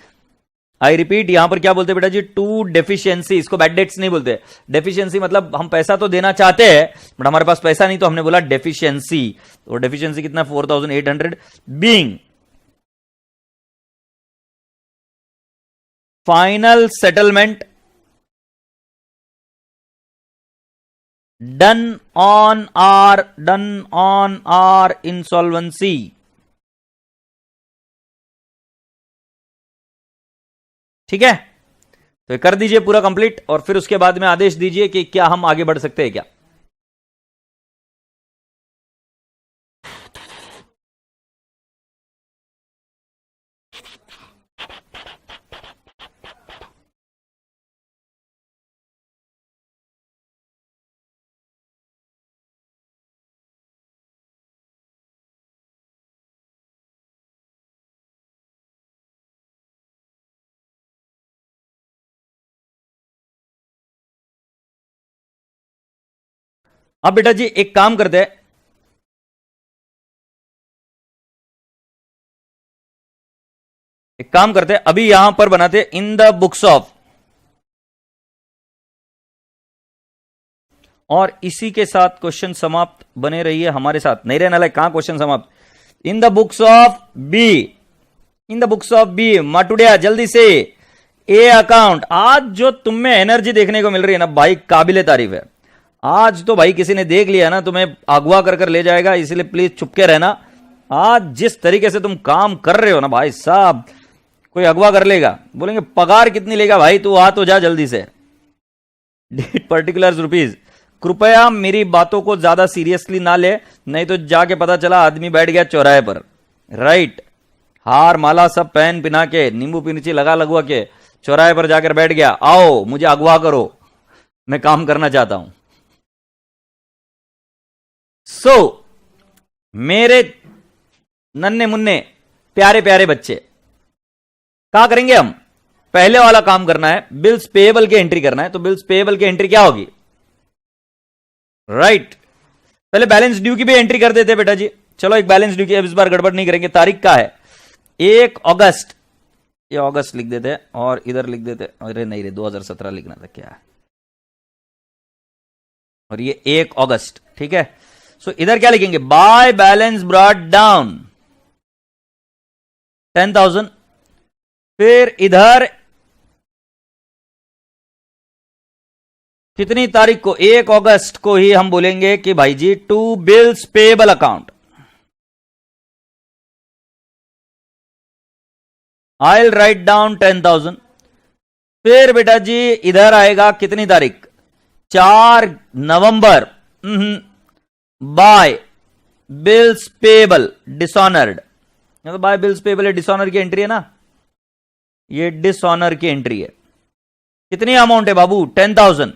आई रिपीट, यहां पर क्या बोलते हैं बेटा जी, टू डेफिशिएंसी, इसको बैड डेट्स नहीं बोलते। डेफिशिएंसी मतलब हम पैसा तो देना चाहते हैं बट हमारे पास पैसा नहीं, तो हमने बोला डेफिशिएंसी। तो डेफिशिएंसी कितना, 4800 being final settlement done on our insolvency. ठीक है, तो कर दीजिए पूरा कंप्लीट और फिर उसके बाद में आदेश दीजिए कि क्या हम आगे बढ़ सकते हैं क्या। अब बेटा जी एक काम करते हैं, अभी यहां पर बनाते हैं इन द बुक्स ऑफ, और इसी के साथ क्वेश्चन समाप्त बने रहिए हमारे साथ, नहीं रहना लाइक, कहां क्वेश्चन समाप्त, in the books of B, in the books of B माटुडिया जल्दी से ए अकाउंट। आज जो तुम में एनर्जी देखने को मिल रही है ना भाई, काबिले तारीफ है। आज तो भाई किसी ने देख लिया ना, तुम्हें अगवा कर ले जाएगा, इसलिए प्लीज चुपके रहना। आज जिस तरीके से तुम काम कर रहे हो ना भाई साहब, कोई अगवा कर लेगा, बोलेंगे पगार कितनी लेगा भाई, तू आ तो जा जल्दी से, डेट पर्टिकुलर्स रुपीज। कृपया मेरी बातों को ज्यादा सीरियसली ना ले, नहीं तो जाके पता चला आदमी बैठ गया चौराहे पर, राइट, हार माला सब पहन पिना के, नींबू मिर्ची लगा लगवा के चौराहे पर जाकर बैठ गया, आओ मुझे अगवा करो, मैं काम करना चाहता हूं। सो मेरे नन्हे मुन्ने प्यारे प्यारे बच्चे, क्या करेंगे हम, पहले वाला काम करना है, बिल्स पेएबल की एंट्री करना है। तो बिल्स पेएबल की एंट्री क्या होगी, राइट, पहले बैलेंस ड्यू की भी एंट्री कर देते बेटा जी। चलो एक बैलेंस ड्यू की, अब इस बार गड़बड़ नहीं करेंगे, तारीख का है 1 अगस्त, ये अगस्त लिख देते और इधर लिख देते, अरे नहीं रे 2017 लिखना था क्या, और ये 1 अगस्त, ठीक है। सो इधर क्या लिखेंगे, बाय बैलेंस ब्रॉट डाउन 10,000। फिर इधर कितनी तारीख को, 1 अगस्त को ही हम बोलेंगे कि भाई जी to bills payable account, I will write down 10,000। फिर बेटा जी इधर आएगा कितनी तारीख, 4 नवंबर, बाय बिल्स पेएबल डिसऑनर्ड, तो बाय बिल्स पेएबल डिसऑनर की एंट्री है ना, ये डिसऑनर की एंट्री है। कितनी अमाउंट है बाबू, 10,000।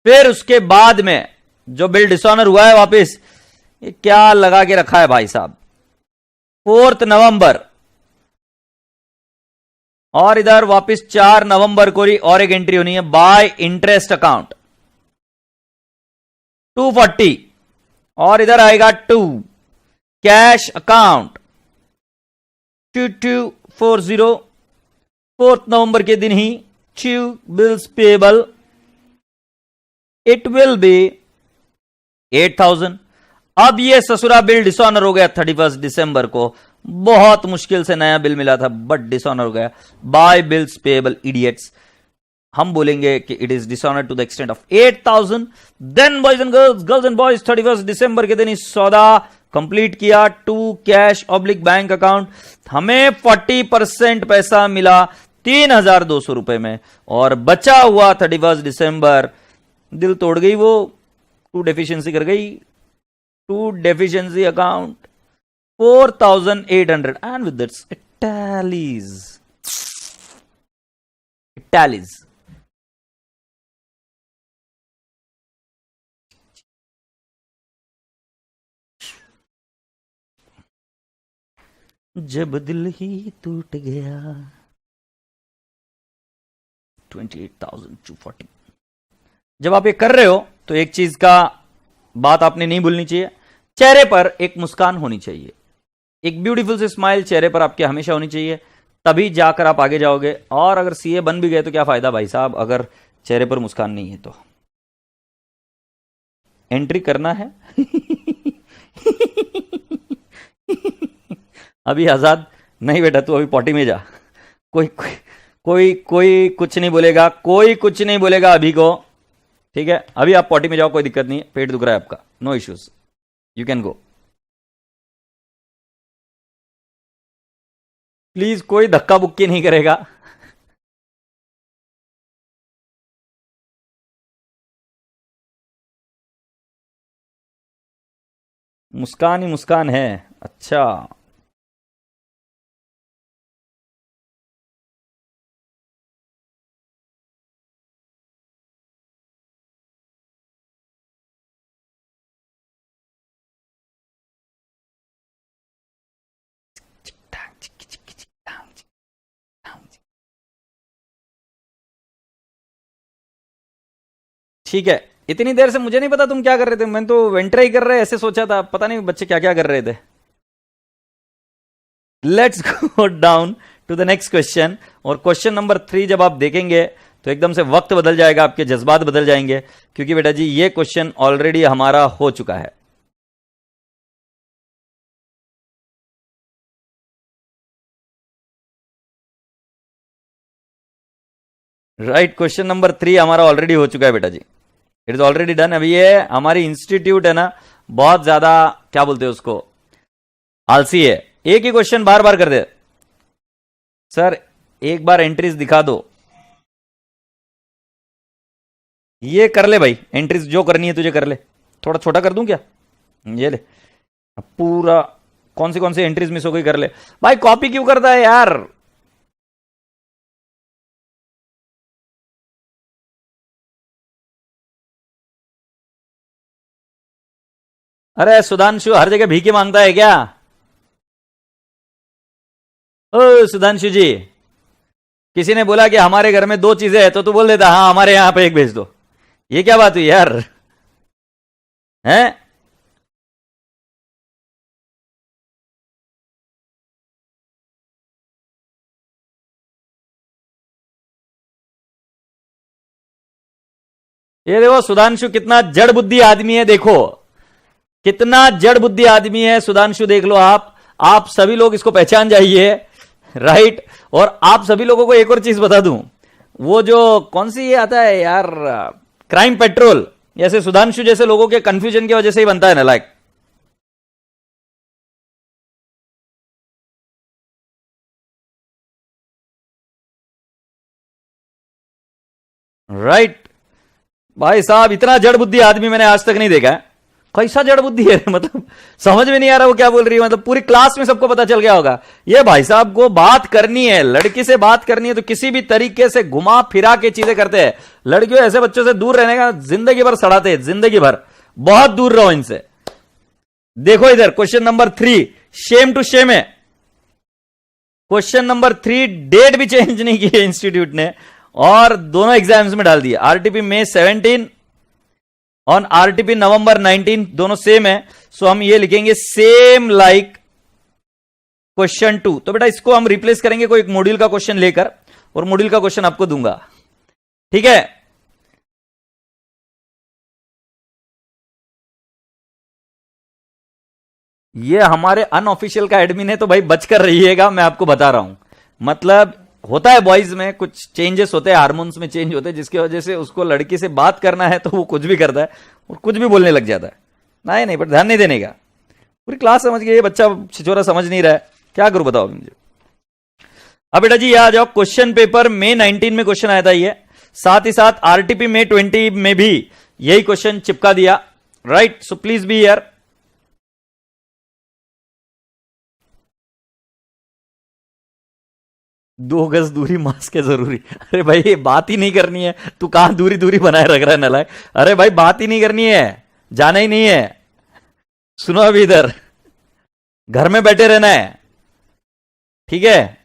फिर उसके बाद में जो बिल डिसऑनर हुआ है वापस, ये क्या लगा के रखा है भाई साहब, 4 नवंबर, और इधर वापस 4 नवंबर को ही और एक एंट्री होनी है, बाय इंटरेस्ट अकाउंट 240, और इधर आएगा 2 कैश अकाउंट 2240, 4 नवंबर के दिन ही 2 bills payable, it will B 8,000। अब ये ससुरा बिल डिसऑनर हो गया 31 दिसंबर को, बहुत मुश्किल से नया बिल मिला था बट डिसऑनर हो गया, बाय बिल्स पेएबल इडियट्स, हम बोलेंगे कि it is dishonour to the extent of 8,000। Then boys and girls and boys 31 दिसंबर के दिन इस सौदा कंप्लीट किया, 2 कैश ऑब्लिक बैंक अकाउंट, हमें 40% पैसा मिला 3,200 रुपए में, और बचा हुआ 31 दिसंबर, दिल तोड़ गई वो, 2 डेफिशिएंसी कर गई, 2 deficiency account 4,800, and with that's it tallies. जब दिल ही टूट गया 28,240। जब आप ये कर रहे हो तो एक चीज का बात आपने नहीं भूलनी चाहिए, चेहरे पर एक मुस्कान होनी चाहिए, एक ब्यूटीफुल सी स्माइल चेहरे पर आपके हमेशा होनी चाहिए। तभी जाकर आप आगे जाओगे। और अगर सीए बन भी गए तो क्या फायदा भाई साहब, अगर चेहरे पर मुस्कान नहीं है तो। एंट्री करना है अभी आजाद नहीं बेटा, तू अभी पॉटी में जा। कोई कोई कोई कुछ नहीं बोलेगा, कोई कुछ नहीं बोलेगा अभी को, ठीक है। अभी आप पॉटी में जाओ, कोई दिक्कत नहीं है, पेट दुख रहा है आपका, no issues, you can go. Please कोई धक्का बुक्की नहीं करेगा। मुस्कान ही मुस्कान है। अच्छा, ठीक है। इतनी देर से मुझे नहीं पता तुम क्या कर रहे थे, मैं तो वेंट्रा ही कर रहे ऐसे सोचा था, पता नहीं बच्चे क्या क्या कर रहे थे। Let's go down to the next question. और क्वेश्चन नंबर 3 जब आप देखेंगे तो एकदम से वक्त बदल जाएगा, आपके जज्बात बदल जाएंगे, क्योंकि बेटा जी ये क्वेश्चन ऑलरेडी हमारा हो चुका है। राइट, क्वेश्चन नंबर 3 हमारा ऑलरेडी हो चुका है बेटा जी, इट इज ऑलरेडी डन। अभी ये हमारी इंस्टीट्यूट है ना, बहुत ज्यादा क्या बोलते हैं उसको, आलसी है, एक ही क्वेश्चन बार बार कर दे। सर एक बार एंट्रीज दिखा दो, ये कर ले भाई, एंट्रीज जो करनी है तुझे कर ले। थोड़ा छोटा कर दूं क्या, ये ले पूरा, कौन सी एंट्रीज मिस हो गई कर ले। भाई कॉपी क्यों करता है यार। अरे सुधांशु हर जगह भीखे मांगता है क्या। ओ सुधांशु जी, किसी ने बोला कि हमारे घर में 2 चीजें हैं तो तू बोल देता हाँ हमारे यहां पे एक भेज दो, ये क्या बात हुई यार, हैं। ये देखो सुधांशु कितना जड़ बुद्धि आदमी है, देखो कितना जड़ बुद्धि आदमी है सुधांशु, देख लो आप सभी लोग इसको पहचान जाइए, राइट। और आप सभी लोगों को एक और चीज बता दूं, वो जो कौन सी ये आता है यार, क्राइम पेट्रोल, जैसे सुधांशु जैसे लोगों के कंफ्यूजन की वजह से ही बनता है ना, लाइक। राइट भाई साहब, इतना जड़ बुद्धि आदमी मैंने आज तक नहीं देखा है। कैसा जड़ बुद्धि है मतलब, समझ में नहीं आ रहा वो क्या बोल रही है, मतलब पूरी क्लास में सबको पता चल गया होगा। ये भाई साहब को बात करनी है, लड़की से बात करनी है तो किसी भी तरीके से घुमा फिरा के चीजें करते हैं। लड़कियों ऐसे बच्चों से दूर रहने का जिंदगी भर सड़ाते हैं, जिंदगी भर, बहुत दूर रहो इनसे। देखो इधर question number 3, same to same है। क्वेश्चन नंबर 3 डेट भी चेंज नहीं की है इंस्टीट्यूट ने, और दोनों एग्जाम्स में डाल दिया, आरटीपी मई 17 और आरटीपी नवंबर 19, दोनों सेम है। सो हम ये लिखेंगे सेम लाइक क्वेश्चन 2। तो बेटा इसको हम रिप्लेस करेंगे कोई एक मॉड्यूल का क्वेश्चन लेकर, और मॉड्यूल का क्वेश्चन आपको दूंगा, ठीक है। ये हमारे अनऑफिशियल का एडमिन है, तो भाई बचकर रहिएगा, मैं आपको बता रहा हूं। मतलब होता है बॉयज में कुछ चेंजेस होते हैं, हार्मोन्स में चेंज होते हैं, जिसकी वजह से उसको लड़की से बात करना है तो वो कुछ भी करता है और कुछ भी बोलने लग जाता है। नहीं पर ध्यान नहीं देने का, पूरी क्लास समझ गई, ये बच्चा छिछोरा समझ नहीं रहा है, क्या करूं बताओ मुझे। अब बेटा जी ये आ जाओ, क्वेश्चन पेपर मई 19 में क्वेश्चन आया था ये, साथ ही साथ आरटीपी मई 20 में भी यही क्वेश्चन चिपका दिया, right. So please be here. 2 गज दूरी मास्क है जरूरी। अरे भाई ये बात ही नहीं करनी है, तू कहां दूरी दूरी बनाए रख रहा है नलायक। अरे भाई बात ही नहीं करनी है, जाना ही नहीं है। सुनो अभी इधर, घर में बैठे रहना है, ठीक है।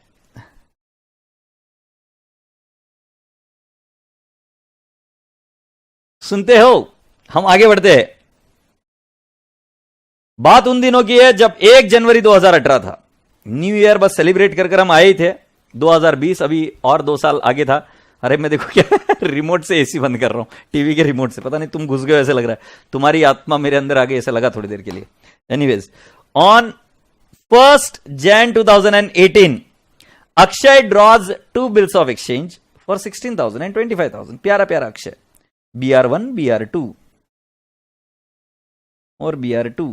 सुनते हो, हम आगे बढ़ते हैं। बात उन दिनों की है जब 1 जनवरी 2018 था, न्यू ईयर बस सेलिब्रेट कर हम आए ही थे, 2020 अभी और 2 साल आगे था। अरे मैं देखो क्या रिमोट से एसी बंद कर रहा हूं, टीवी के रिमोट से। पता नहीं तुम घुस गए ऐसे लग रहा है, तुम्हारी आत्मा मेरे अंदर आ गई ऐसा लगा थोड़ी देर के लिए। Anyways, on 1st Jan 2018 Akshay draws 2 bills of exchange for 16,000 and 25,000। प्यारा प्यारा अक्षय, BR1 BR2 और BR2।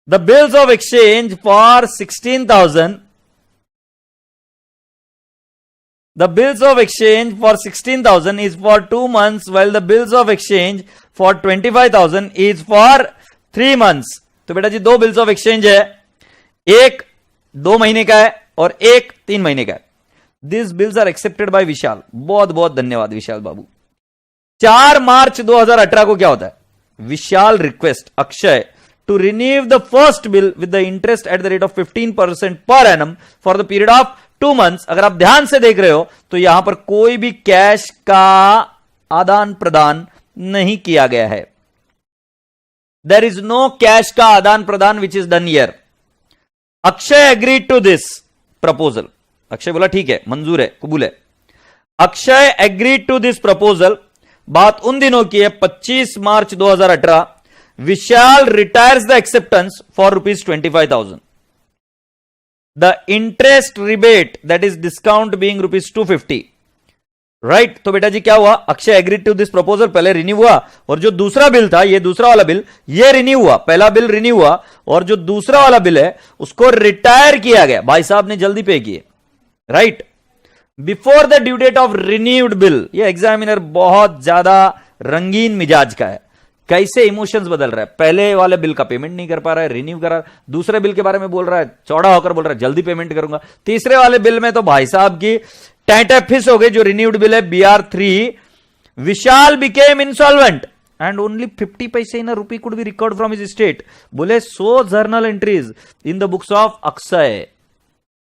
The bills of exchange for 16,000, the bills of exchange for 16,000 is for 2 months, while the bills of exchange for 25,000 is for 3 months। तो बेटा जी 2 bills of exchange है, एक 2 महीने का है और एक 3 महीने का है। This bills are accepted by Vishal. बहुत बहुत धन्यवाद विशाल बाबू। 4 मार्च 2018 को क्या होता है? Vishal request Akshay to renew the first bill with the interest at the rate of 15% per annum for the period of 2 months। अगर आप ध्यान से देख रहे हो तो यहां पर कोई भी कैश का आदान प्रदान नहीं किया गया है। There is no कैश का आदान प्रदान which is done here। Akshay agreed to this proposal। Akshay बोला ठीक है, मंजूर है, कबूल है। Akshay agreed to this proposal। बात उन दिनों की है 25 मार्च 2018। Vishal retires the acceptance for ₹25,000। The interest rebate, that is discount, being ₹250। Right, तो बेटा जी क्या हुआ? Akshay agreed to this proposal, पहले रिन्यू हुआ, और जो दूसरा बिल था, ये दूसरा वाला बिल, ये रिन्यू हुआ। पहला बिल रिन्यू हुआ और जो दूसरा वाला बिल है उसको रिटायर किया गया। भाई साहब ने जल्दी पे किए। Right, before the due date of renewed bill. ये एग्जामिनर बहुत ज्यादा रंगीन मिजाज का है, कैसे इमोशंस बदल रहा है। पहले वाले बिल का पेमेंट नहीं कर पा रहा है, रिन्यू करा, दूसरे बिल के बारे में बोल रहा है, चौड़ा होकर बोल रहा है जल्दी पेमेंट करूंगा। तीसरे वाले बिल में तो भाई साहब की टैंटैफिस हो गई। जो रिन्यूड बिल है BR3, Vishal became insolvent and only 50 पैसे in rupee could be recorded from his estate. बोले 100 journal entries in the books of Akshay.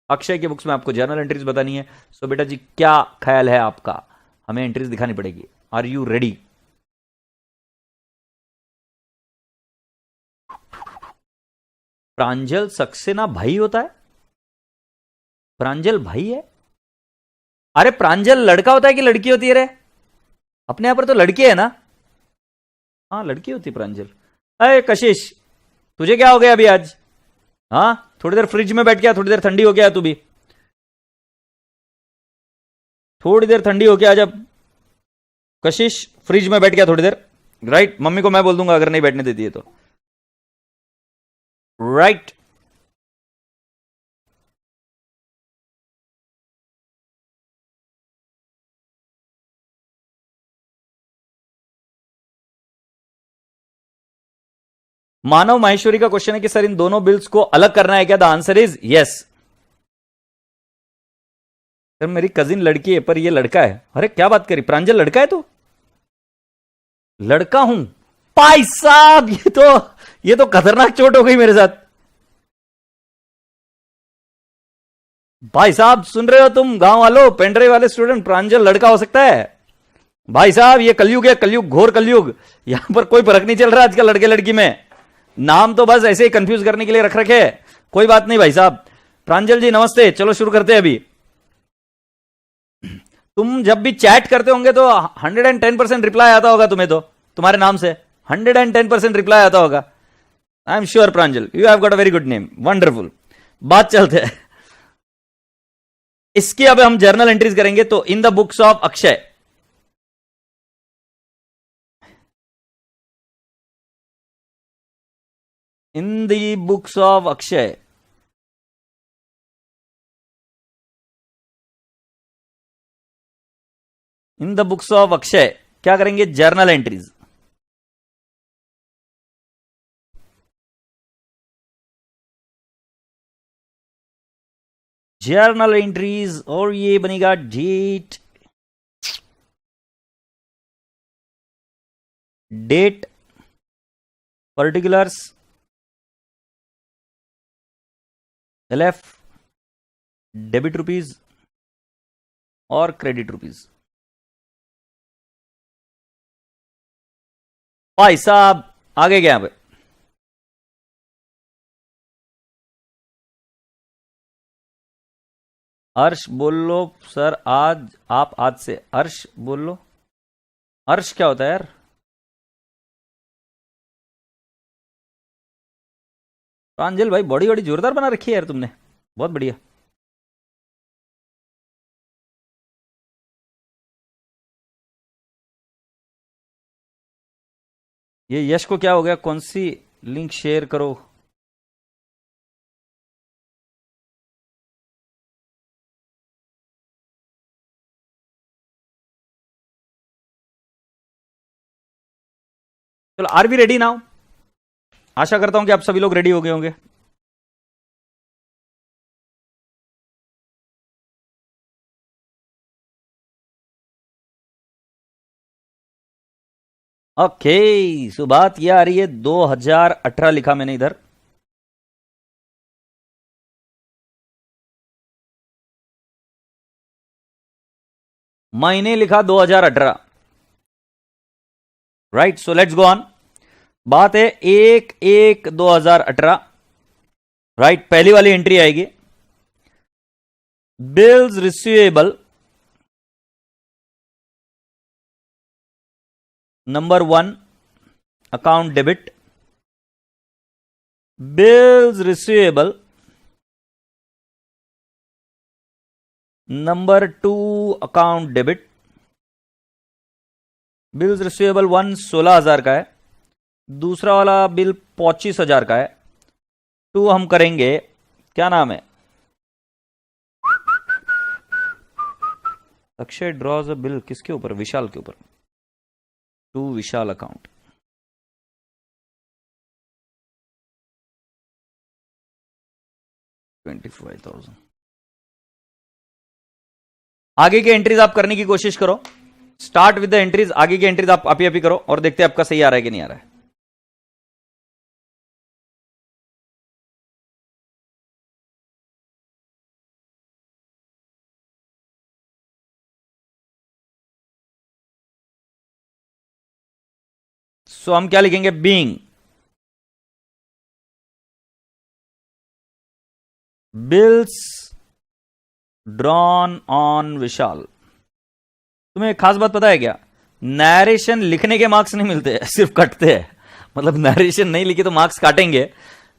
Akshay के बुक्स में आपको जर्नल एंट्रीज बतानी है। सो बेटा जी क्या ख्याल है आपका? हमें एंट्रीज दिखानी पड़ेगी। Are you ready? Pranjal Saxena भाई होता है? प्रांजल भाई है? अरे प्रांजल लड़का होता है कि लड़की होती है रे? अपने यहां पर तो लड़की है ना? हाँ लड़की होती प्रांजल। अरे कशिश तुझे क्या हो गया अभी आज? हाँ थोड़ी देर फ्रिज में बैठ गया, थोड़ी देर ठंडी हो गया तू भी, थोड़ी देर ठंडी हो गया जब कशिश फ्रिज में बैठ गया थोड़ी देर। राइट, मम्मी को मैं बोल दूंगा अगर नहीं बैठने देती है तो। राइट, मानव माहेश्वरी का क्वेश्चन है कि सर इन दोनों बिल्स को अलग करना है क्या? The answer is yes. Sir मेरी कजिन लड़की है पर ये लड़का है। अरे क्या बात करी, प्रांजल लड़का है तो? लड़का हूं भाई साहब, ये तो खतरनाक चोट हो गई मेरे साथ। भाई साहब सुन रहे हो तुम गांव वालों, पेंड्राइव वाले स्टूडेंट, प्रांजल लड़का हो सकता है? भाई साहब ये कलयुग है, कलयुग, घोर कलयुग। यहां पर कोई फर्क नहीं चल रहा आजकल लड़के लड़की में। नाम तो बस ऐसे ही कंफ्यूज करने के लिए रख रखे। कोई बात नहीं भाई साहब। प्रांजल जी नमस्ते, चलो शुरू करते हैं अभी। तुम जब भी चैट करते होंगे तो 110% रिप्लाई आता होगा तुम्हें, तो तुम्हारे नाम से 110% रिप्लाई आता होगा। I am sure Pranjal, you have got a very good name, wonderful. बात चलते हैं इसकी। अब हम जर्नल एंट्रीज करेंगे। तो in the books of Akshay, in the books of Akshay, in the books of Akshay क्या करेंगे? Journal entries. जर्नल एंट्रीज, और ये बनेगा date, date, particulars, LF, debit rupees और क्रेडिट रुपीज। भाई साहब आगे गया पे अर्श बोल लो सर, आज से अर्श बोल लो। अर्श क्या होता है यार? प्रांजल भाई बॉडी बड़ी जोरदार बना रखी है यार तुमने, बहुत बढ़िया। ये यश को क्या हो गया? कौन सी लिंक शेयर करो? चलो, आर वी रेडी नाउ? आशा करता हूं कि आप सभी लोग रेडी हो गए होंगे। ओके, सो बात यह आ रही है 2018 लिखा मैंने इधर। महीने लिखा 2018। Right, so let's go on. बात है 1/1/2018। राइट, पहली वाली एंट्री आएगी, bills receivable number 1 account debit, bills receivable number 2 account debit. Bills receivable 1 16,000 का है, दूसरा वाला बिल 25,000 का है। 2 हम करेंगे, क्या नाम है? अक्षय ड्रॉज अ बिल किसके ऊपर? विशाल के ऊपर। 2 विशाल अकाउंट। $25,000। आगे की एंट्रीज आप करने की कोशिश करो। Start with the entries. आगे की एंट्रीज आप अभी अभी करो और देखते हैं आपका सही आ रहा है कि नहीं आ रहा है। सो हम क्या लिखेंगे? बीइंग बिल्स ड्रॉन ऑन विशाल। तुम्हें एक खास बात पता है क्या? नरेशन लिखने के मार्क्स नहीं मिलते हैं, सिर्फ कटते हैं। मतलब नरेशन नहीं लिखे तो मार्क्स काटेंगे,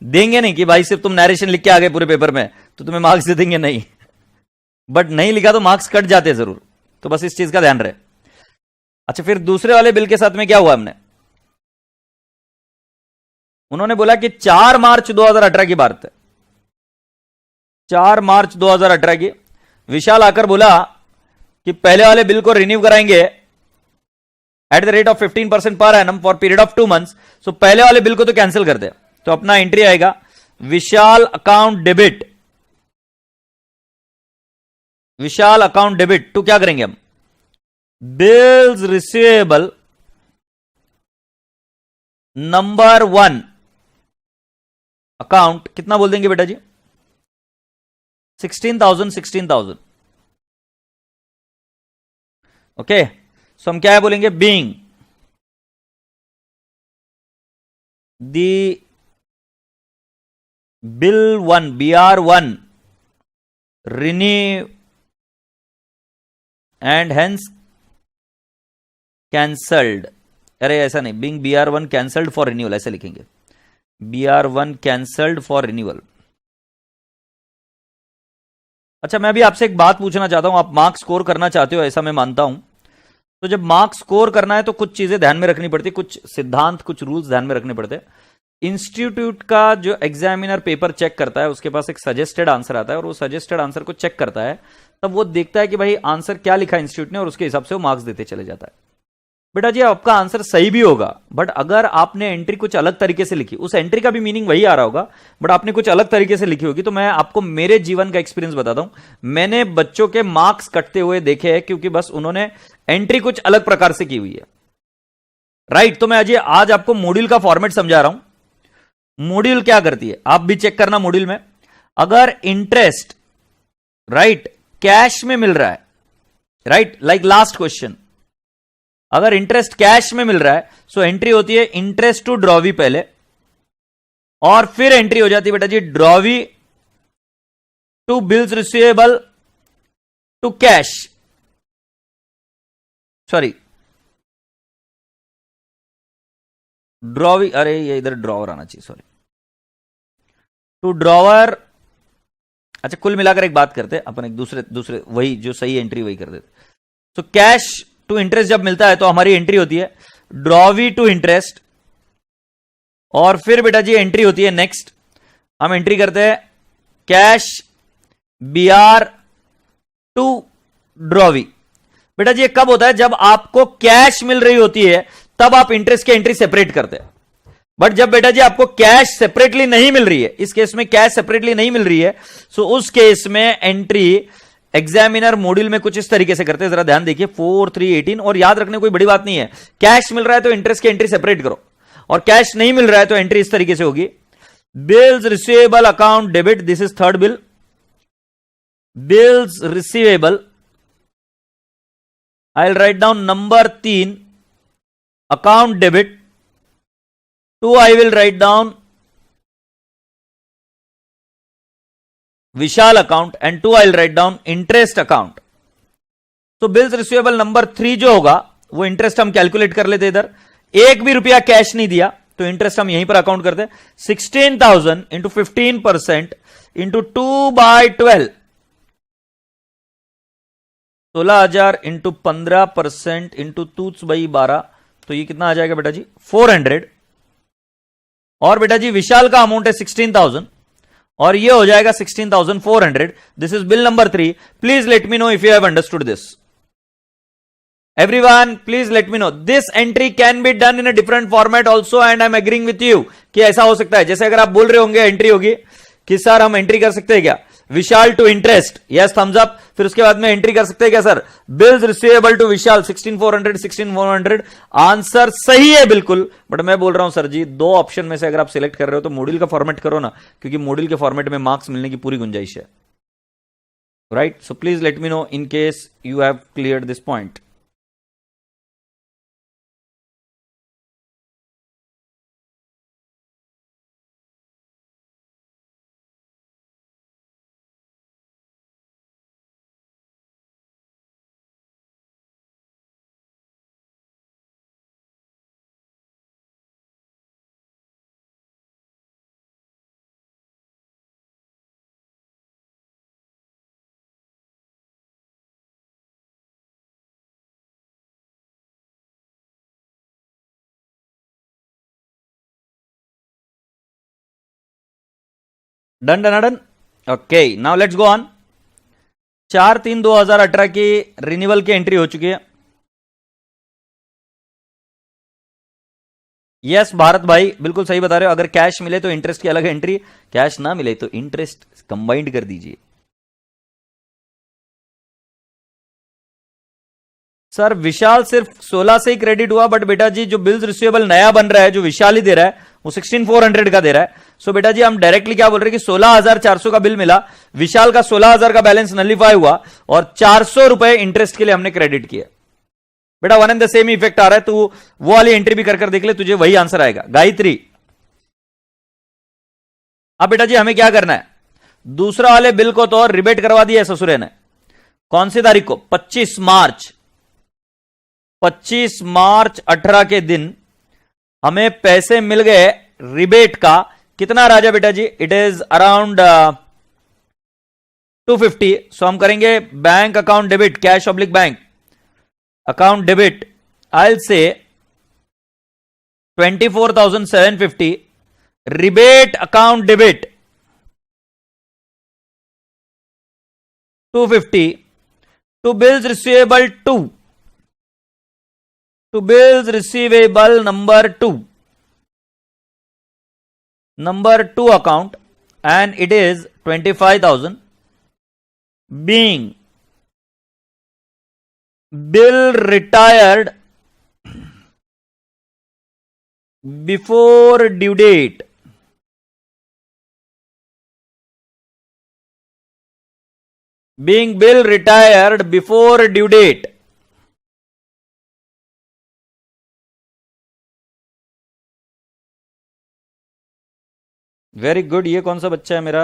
देंगे नहीं कि भाई सिर्फ तुम नरेशन लिख के आ गए पूरे पेपर में तो तुम्हें मार्क्स दे देंगे, नहीं। बट नहीं लिखा तो मार्क्स कट जाते जरूर, तो बस इस चीज का ध्यान रहे। अच्छा, फिर दूसरे वाले बिल के साथ में क्या हुआ? हमने उन्होंने बोला कि 4 मार्च 2018 की बात है। 4 मार्च 2018 की विशाल आकर बोला कि पहले वाले बिल को रिन्यू कराएंगे at the rate of 15% per annum for period of 2 months. सो पहले वाले बिल को तो कैंसिल कर दे। तो अपना एंट्री आएगा Vishal account debit, Vishal account debit to क्या करेंगे हम? Bills receivable number 1 account. कितना बोल देंगे बेटा जी? 16,000। ओके, सो हम क्या है बोलेंगे? Being the bill 1 BR1 renew and hence cancelled. अरे ऐसा नहीं, being BR1 cancelled for renewal, ऐसे लिखेंगे BR1 कैंसल्ड फॉर रिन्यूअल। अच्छा, मैं भी आपसे एक बात पूछना चाहता हूं। आप मार्क्स स्कोर करना चाहते हो, ऐसा मैं मानता हूं। तो जब मार्क्स स्कोर करना है तो कुछ चीजें ध्यान में रखनी पड़ती, कुछ सिद्धांत, कुछ रूल्स ध्यान में रखने पड़ते। इंस्टीट्यूट का जो एग्जामिनर पेपर चेक करता है, उसके पास एक सजेस्टेड आंसर आता है और वो सजेस्टेड आंसर को चेक करता है, तब वो देखता है कि भाई आंसर क्या लिखा है इंस्टीट्यूट ने, और उसके हिसाब से वो मार्क्स देते चले जाता है। बेटा जी, आपका आंसर सही भी होगा, बट अगर आपने एंट्री कुछ अलग तरीके से लिखी, उस एंट्री का भी मीनिंग वही आ रहा होगा, बट आपने कुछ अलग तरीके से लिखी होगी। तो मैं आपको मेरे जीवन का एक्सपीरियंस बताता हूं। मैंने बच्चों के मार्क्स कटते हुए देखे हैं, क्योंकि बस उन्होंने एंट्री कुछ अलग प्रकार से की हुई है। राइट, तो मैं आज आपको मॉड्यूल का फॉर्मेट समझा रहा हूं। मॉड्यूल क्या करती है, आप भी चेक करना मॉड्यूल में। अगर इंटरेस्ट राइट कैश में मिल रहा है, राइट, लाइक लास्ट क्वेश्चन, अगर इंटरेस्ट कैश में मिल रहा है, सो एंट्री होती है इंटरेस्ट टू ड्रॉवी पहले, और फिर एंट्री हो जाती है बेटा जी drawee to bills receivable to cash, sorry drawee, अरे ये इधर ड्रॉवर आना चाहिए, सॉरी टू ड्रॉवर। अच्छा कुल मिलाकर एक बात करते अपन, एक दूसरे दूसरे वही जो सही एंट्री वही कर देते। तो कैश टू इंटरेस्ट जब मिलता है तो हमारी एंट्री होती है ड्रॉवी टू इंटरेस्ट, और फिर बेटा जी एंट्री होती है नेक्स्ट, हम एंट्री करते हैं कैश बीआर टू ड्रॉवी। बेटा जी ये कब होता है? जब आपको कैश मिल रही होती है तब आप इंटरेस्ट की एंट्री सेपरेट करते हैं। बट जब बेटा जी आपको कैश सेपरेटली नहीं मिल रही है, इस केस में कैश सेपरेटली नहीं मिल रही है, सो उस केस में एंट्री एग्जामिनर मॉड्यूल में कुछ इस तरीके से करते हैं, जरा ध्यान देखिए 4, 3, 18। और याद रखने कोई बड़ी बात नहीं है, कैश मिल रहा है तो इंटरेस्ट की एंट्री सेपरेट करो, और कैश नहीं मिल रहा है तो एंट्री इस तरीके से होगी bills receivable account debit, this is third bill, bills receivable, I will write down number 3 account debit, 2 I will write down Vishal account, and 2 I will write down interest account. तो bills receivable number 3 जो होगा वो interest हम calculate कर लेते, इधर एक भी रुपया कैश नहीं दिया तो इंटरेस्ट हम यहीं पर अकाउंट करते हैं। 16,000 इंटू 15% इंटू 2/12, 16,000 इंटू 15% इंटू 2/12, तो ये कितना आ जाएगा बेटा जी 400। और बेटा जी विशाल का अमाउंट है 16,000 और ये हो जाएगा 16,400। This is bill number 3। Please let me know if you have understood this. Everyone please let me no, this entry can be done in a different format also, and I am agreeing with you कि ऐसा हो सकता है। जैसे अगर आप बोल रहे होंगे एंट्री होगी कि सर हम एंट्री कर सकते हैं क्या Vishal to interest, yes thumbs up, फिर उसके बाद में एंट्री कर सकते हैं क्या sir bills receivable to Vishal 16,400, 16,400, answer सही है बिल्कुल। बट मैं बोल रहा हूं सर जी दो ऑप्शन में से अगर आप सिलेक्ट कर रहे हो तो मॉड्यूल का फॉर्मेट करो ना, क्योंकि मॉड्यूल के फॉर्मेट में मार्क्स मिलने की पूरी गुंजाइश है, right. So please let me no in case you have cleared this point. Done done done, okay now let's go on. 4/3/2018 की रिन्यूअल की एंट्री हो चुकी है। यस भारत भाई बिल्कुल सही बता रहे हो, अगर कैश मिले तो इंटरेस्ट की अलग एंट्री, कैश ना मिले तो इंटरेस्ट कंबाइंड कर दीजिए। सर विशाल सिर्फ 16 से ही क्रेडिट हुआ, बट बेटा जी जो बिल्स रिसीवेबल नया बन रहा है जो विशाल ही दे रहा है वो 16,400 का दे रहा है। सो बेटा जी हम डायरेक्टली क्या बोल रहे हैं कि 16,400 का बिल मिला, विशाल का 16,000 का बैलेंस नलिफाई हुआ और 400 रुपए इंटरेस्ट के लिए हमने क्रेडिट किया। बेटा one and the same effect आ रहा है, तू वो वाली एंट्री भी कर देख ले, तुझे वही आंसर आएगा गायत्री। अब बेटा जी हमें क्या करना है, दूसरा वाले बिल को तो रिबेट करवा दिया ससुरे ने। कौन सी तारीख को 25 मार्च 18 के दिन हमें पैसे मिल गए रिबेट का। कितना राजा बेटा जी, इट इज अराउंड 250। सो हम करेंगे bank account debit, cash oblique bank account debit, I will say 24,750 rebate account debit 250 to bills receivable 2 to bills receivable number 2 account, and it is 25,000 being bill retired before due date, being bill retired before due date। Very good, ये कौन सा बच्चा है मेरा,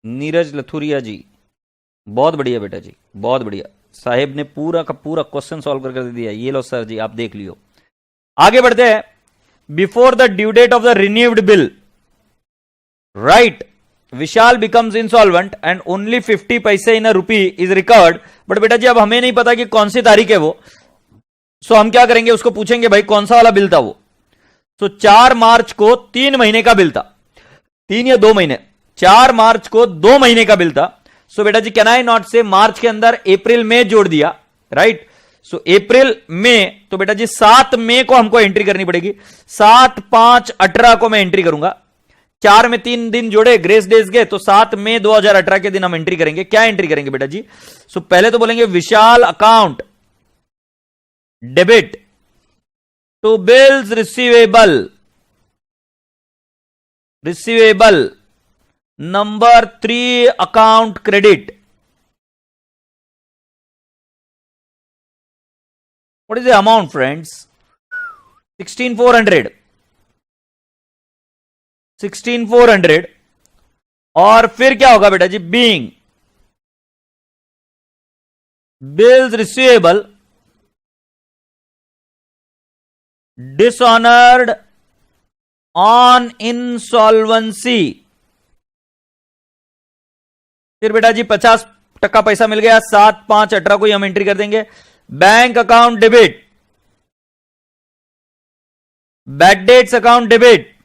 नीरज लथुरिया जी। बहुत बढ़िया बेटा जी, बहुत बढ़िया। साहेब ने पूरा का पूरा क्वेश्चन सॉल्व कर दे दिया। ये लो सर जी, आप देख लियो। आगे बढ़ते हैं। Before the due date of the renewed bill, right, Vishal becomes insolvent and only 50 पैसे in a rupee is recovered. But बेटा जी अब हमें नहीं पता कि कौन सी तारीख है वो, सो हम क्या करेंगे, उसको पूछेंगे भाई कौन सा वाला बिल था वो। तो 4 मार्च को 3 महीने का बिल था, 3 या 2 महीने, 4 मार्च को 2 महीने का बिल था। सो बेटा जी कैन आई नॉट से मार्च के अंदर अप्रैल में जोड़ दिया, राइट। सो अप्रैल में, तो बेटा जी 7 मई को हमको एंट्री करनी पड़ेगी। 7 5 18 को मैं एंट्री करूंगा। 4 में 3 दिन जोड़े ग्रेस डेज के, तो 7 मई 2018 के दिन हम एंट्री करेंगे। क्या एंट्री करेंगे बेटा जी? सो पहले तो बोलेंगे Vishal account debit to bills receivable number 3 account credit. What is the amount friends? 16400, 16400। और फिर क्या होगा बेटा जी? Being bills receivable dishonoured on insolvency. फिर बेटा जी 50% पैसा मिल गया, 7 5 18 को ही हम एंट्री कर देंगे। Bank account debit, bad debts account debit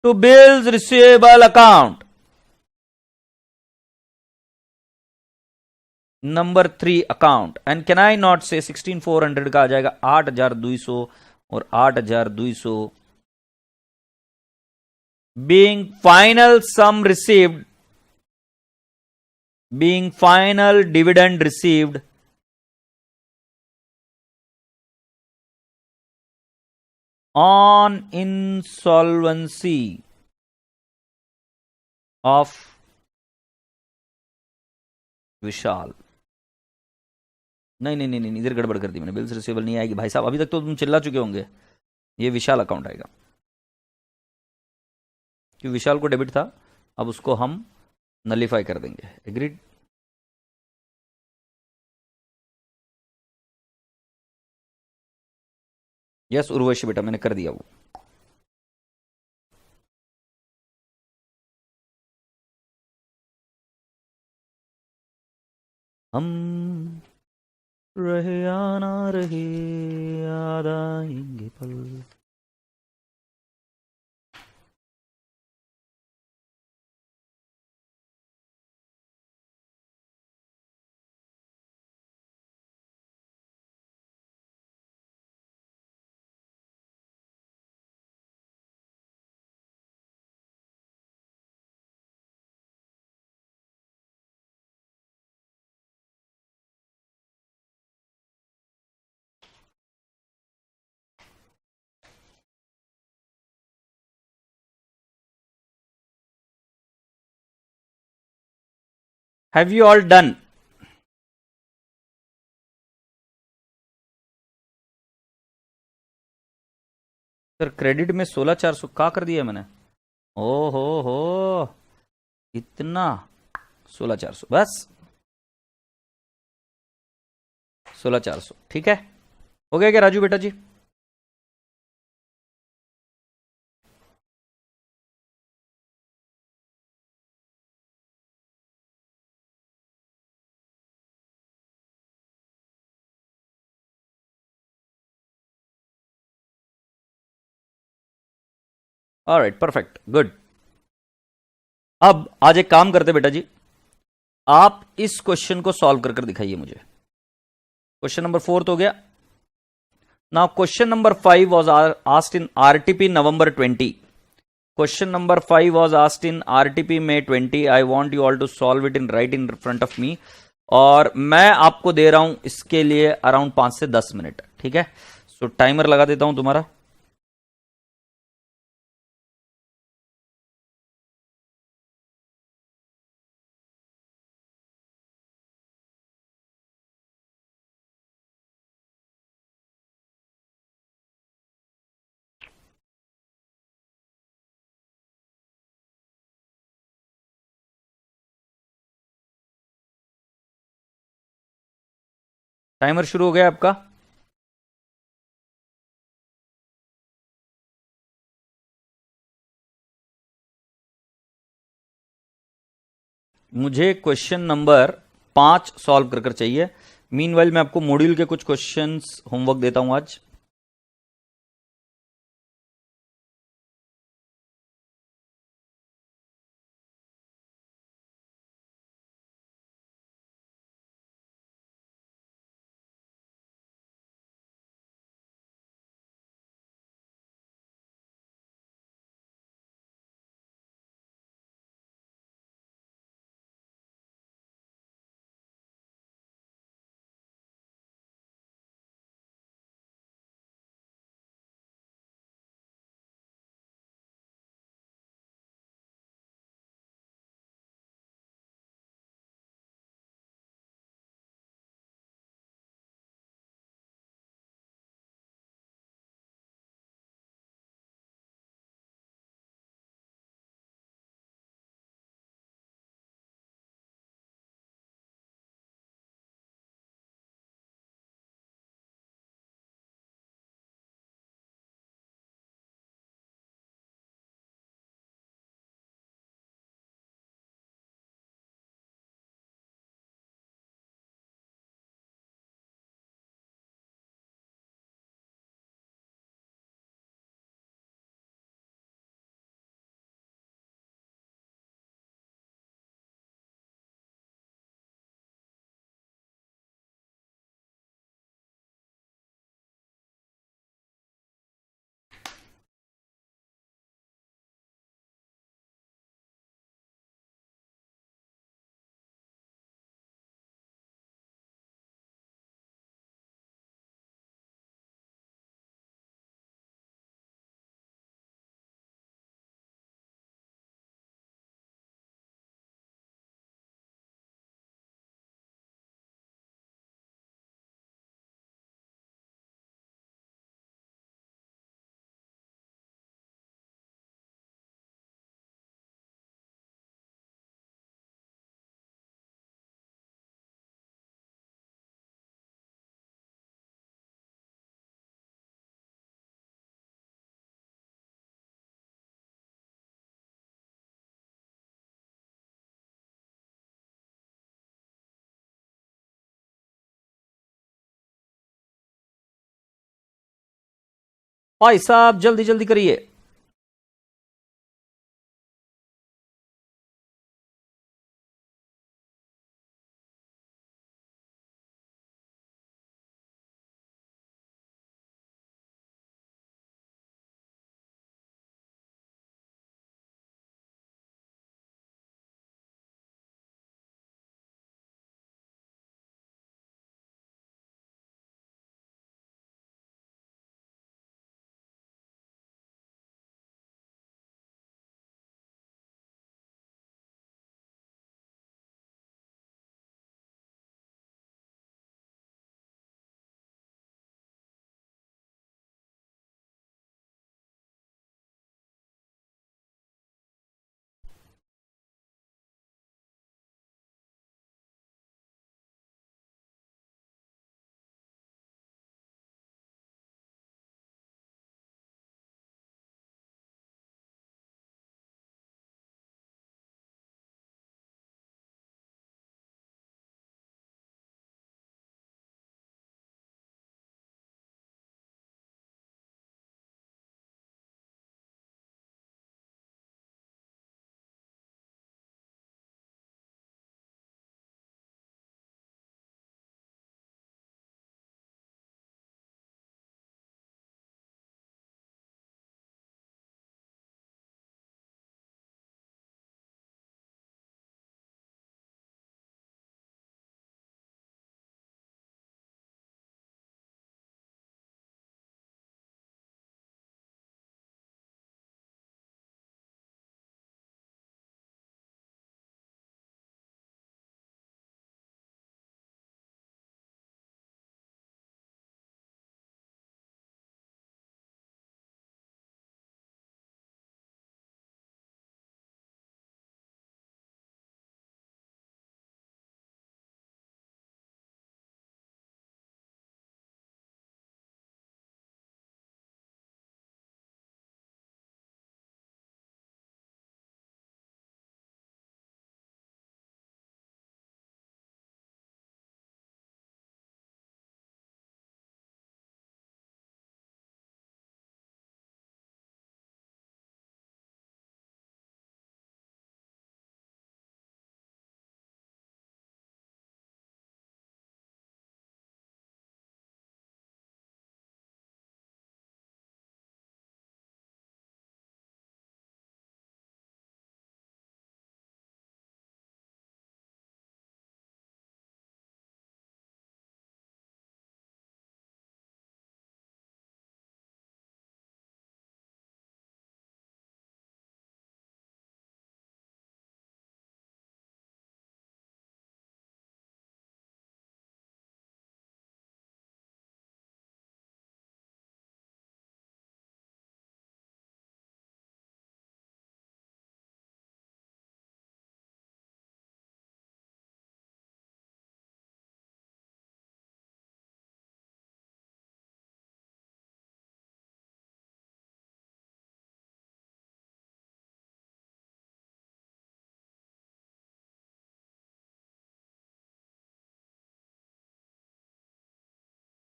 to bills receivable account number 3 account. And can I not say 16400 का आ जाएगा 8200 और 8200 being final sum received, being final dividend received on insolvency of विशाल। नहीं नहीं नहीं नहीं, इधर गड़बड़ कर दी मैंने, बिल्स रिसीवेबल नहीं आएगी भाई साहब, अभी तक तो तुम चिल्ला चुके होंगे। ये विशाल अकाउंट आएगा, कि विशाल को डेबिट था, अब उसको हम नलीफाई कर देंगे। एग्रीड? यस उर्वशी बेटा, मैंने कर दिया वो। हम रहे या ना रहे, याद आएंगे पल। Have you all done? Sir credit में 16400 का कर दिया मैंने? ओ हो, इतना 16400 बस, 16400 ठीक है। हो गया क्या राजू बेटा जी? Alright, perfect, good. अब आज एक काम करते बेटा जी, आप इस क्वेश्चन को सॉल्व कर दिखाइए मुझे। क्वेश्चन नंबर 4 तो हो गया। Now question number 5 was asked in RTP November 20। Question number 5 was asked in RTP May 20। I want you all to solve it in right in front of me, और मैं आपको दे रहा हूं इसके लिए अराउंड 5 से 10 मिनट, ठीक है। सो टाइमर लगा देता हूं तुम्हारा। टाइमर शुरू हो गया आपका। मुझे क्वेश्चन नंबर 5 सॉल्व कर कर चाहिए। मीनवाइल मैं आपको मॉड्यूल के कुछ क्वेश्चंस होमवर्क देता हूं आज। भाई साहब जल्दी जल्दी करिए।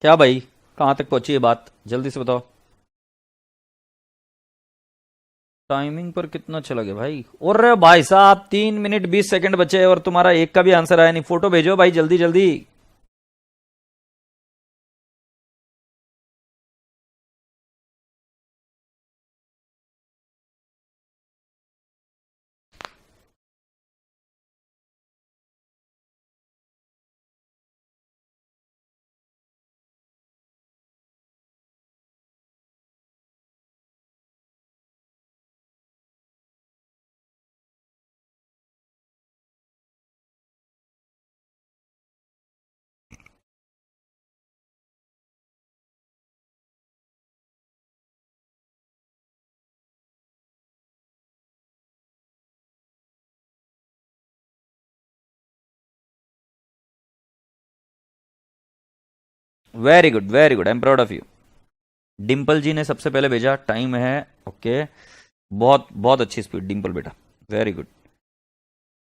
क्या भाई, कहां तक पहुंची है बात, जल्दी से बताओ। टाइमिंग पर कितना चला गया भाई? और भाई साहब 3 मिनट 20 सेकंड बचे और तुम्हारा एक का भी आंसर आया नहीं। फोटो भेजो भाई जल्दी जल्दी। Very good very good, I am proud of you. Dimple ji ने सबसे पहले भेजा, टाइम है ओके। बहुत बहुत अच्छी स्पीड डिम्पल बेटा, वेरी गुड।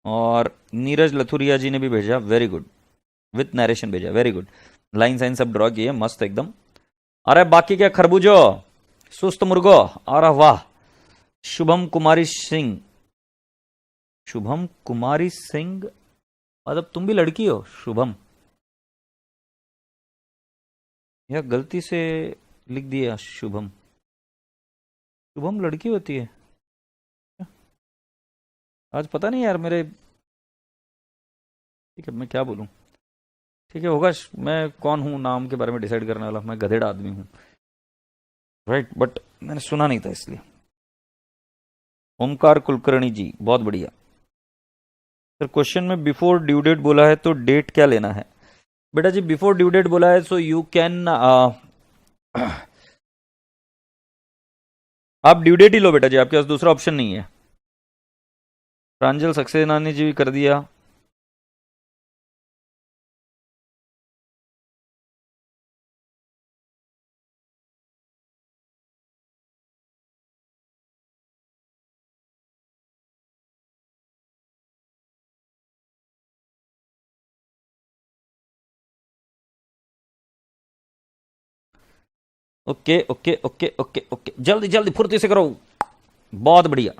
और नीरज लथुरिया जी ने भी भेजा, वेरी गुड, विथ नरेशन भेजा, वेरी गुड। लाइन साइन सब ड्रॉ किए, मस्त एकदम। अरे बाकी क्या खरबूजो, सुस्त मुर्गो, अरे वाह। शुभम कुमारी सिंह, शुभम कुमारी सिंह, मतलब तुम भी लड़की हो शुभम, या गलती से लिख दिया शुभम? शुभम लड़की होती है? आज पता नहीं यार मेरे, ठीक है मैं क्या बोलूं, ठीक है होगा। मैं कौन हूं नाम के बारे में डिसाइड करने वाला, मैं गधेड़ा आदमी हूं, राइट, बट मैंने सुना नहीं था इसलिए। ओमकार कुलकर्णी जी, बहुत बढ़िया सर। क्वेश्चन में बिफोर ड्यू डेट बोला है तो डेट क्या लेना है? बेटा जी बिफोर ड्यू डेट बोला है सो यू कैन आप ड्यू डेट ही लो बेटा जी, आपके पास दूसरा ऑप्शन नहीं है। प्रांजल सक्सेना ने जी भी कर दिया। Okay okay okay okay okay, जल्दी जल्दी फुर्ती से करो, बहुत बढ़िया।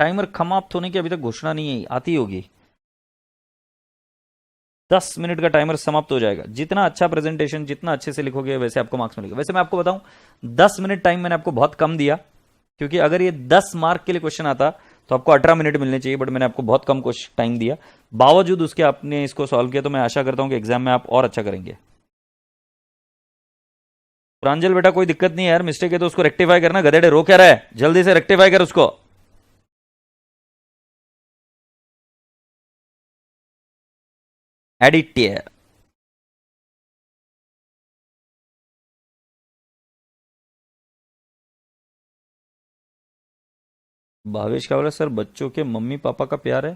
टाइमर समाप्त होने की अभी तक घोषणा नहीं है, आती होगी। 10 मिनट का टाइमर समाप्त हो जाएगा। जितना अच्छा प्रेजेंटेशन, जितना अच्छे से लिखोगे वैसे आपको मार्क्स मिलेगा। वैसे मैं आपको बताऊं 10 मिनट टाइम मैंने आपको बहुत कम दिया, क्योंकि अगर ये 10 मार्क के लिए क्वेश्चन आता तो आपको 18 मिनट मिलने चाहिए, बट मैंने आपको बहुत कम टाइम दिया। बावजूद उसके आपने इसको सॉल्व किया, तो मैं आशा करता हूं कि एग्जाम में आप और अच्छा करेंगे। प्रांजल बेटा कोई दिक्कत नहीं है यार, मिस्टेक है तो उसको रेक्टिफाई करना, गधेड़े रो क्या रहा है, जल्दी से रेक्टिफाई कर उसको। एडिटियर भावेश क्या बोला सर, बच्चों के मम्मी पापा का प्यार है?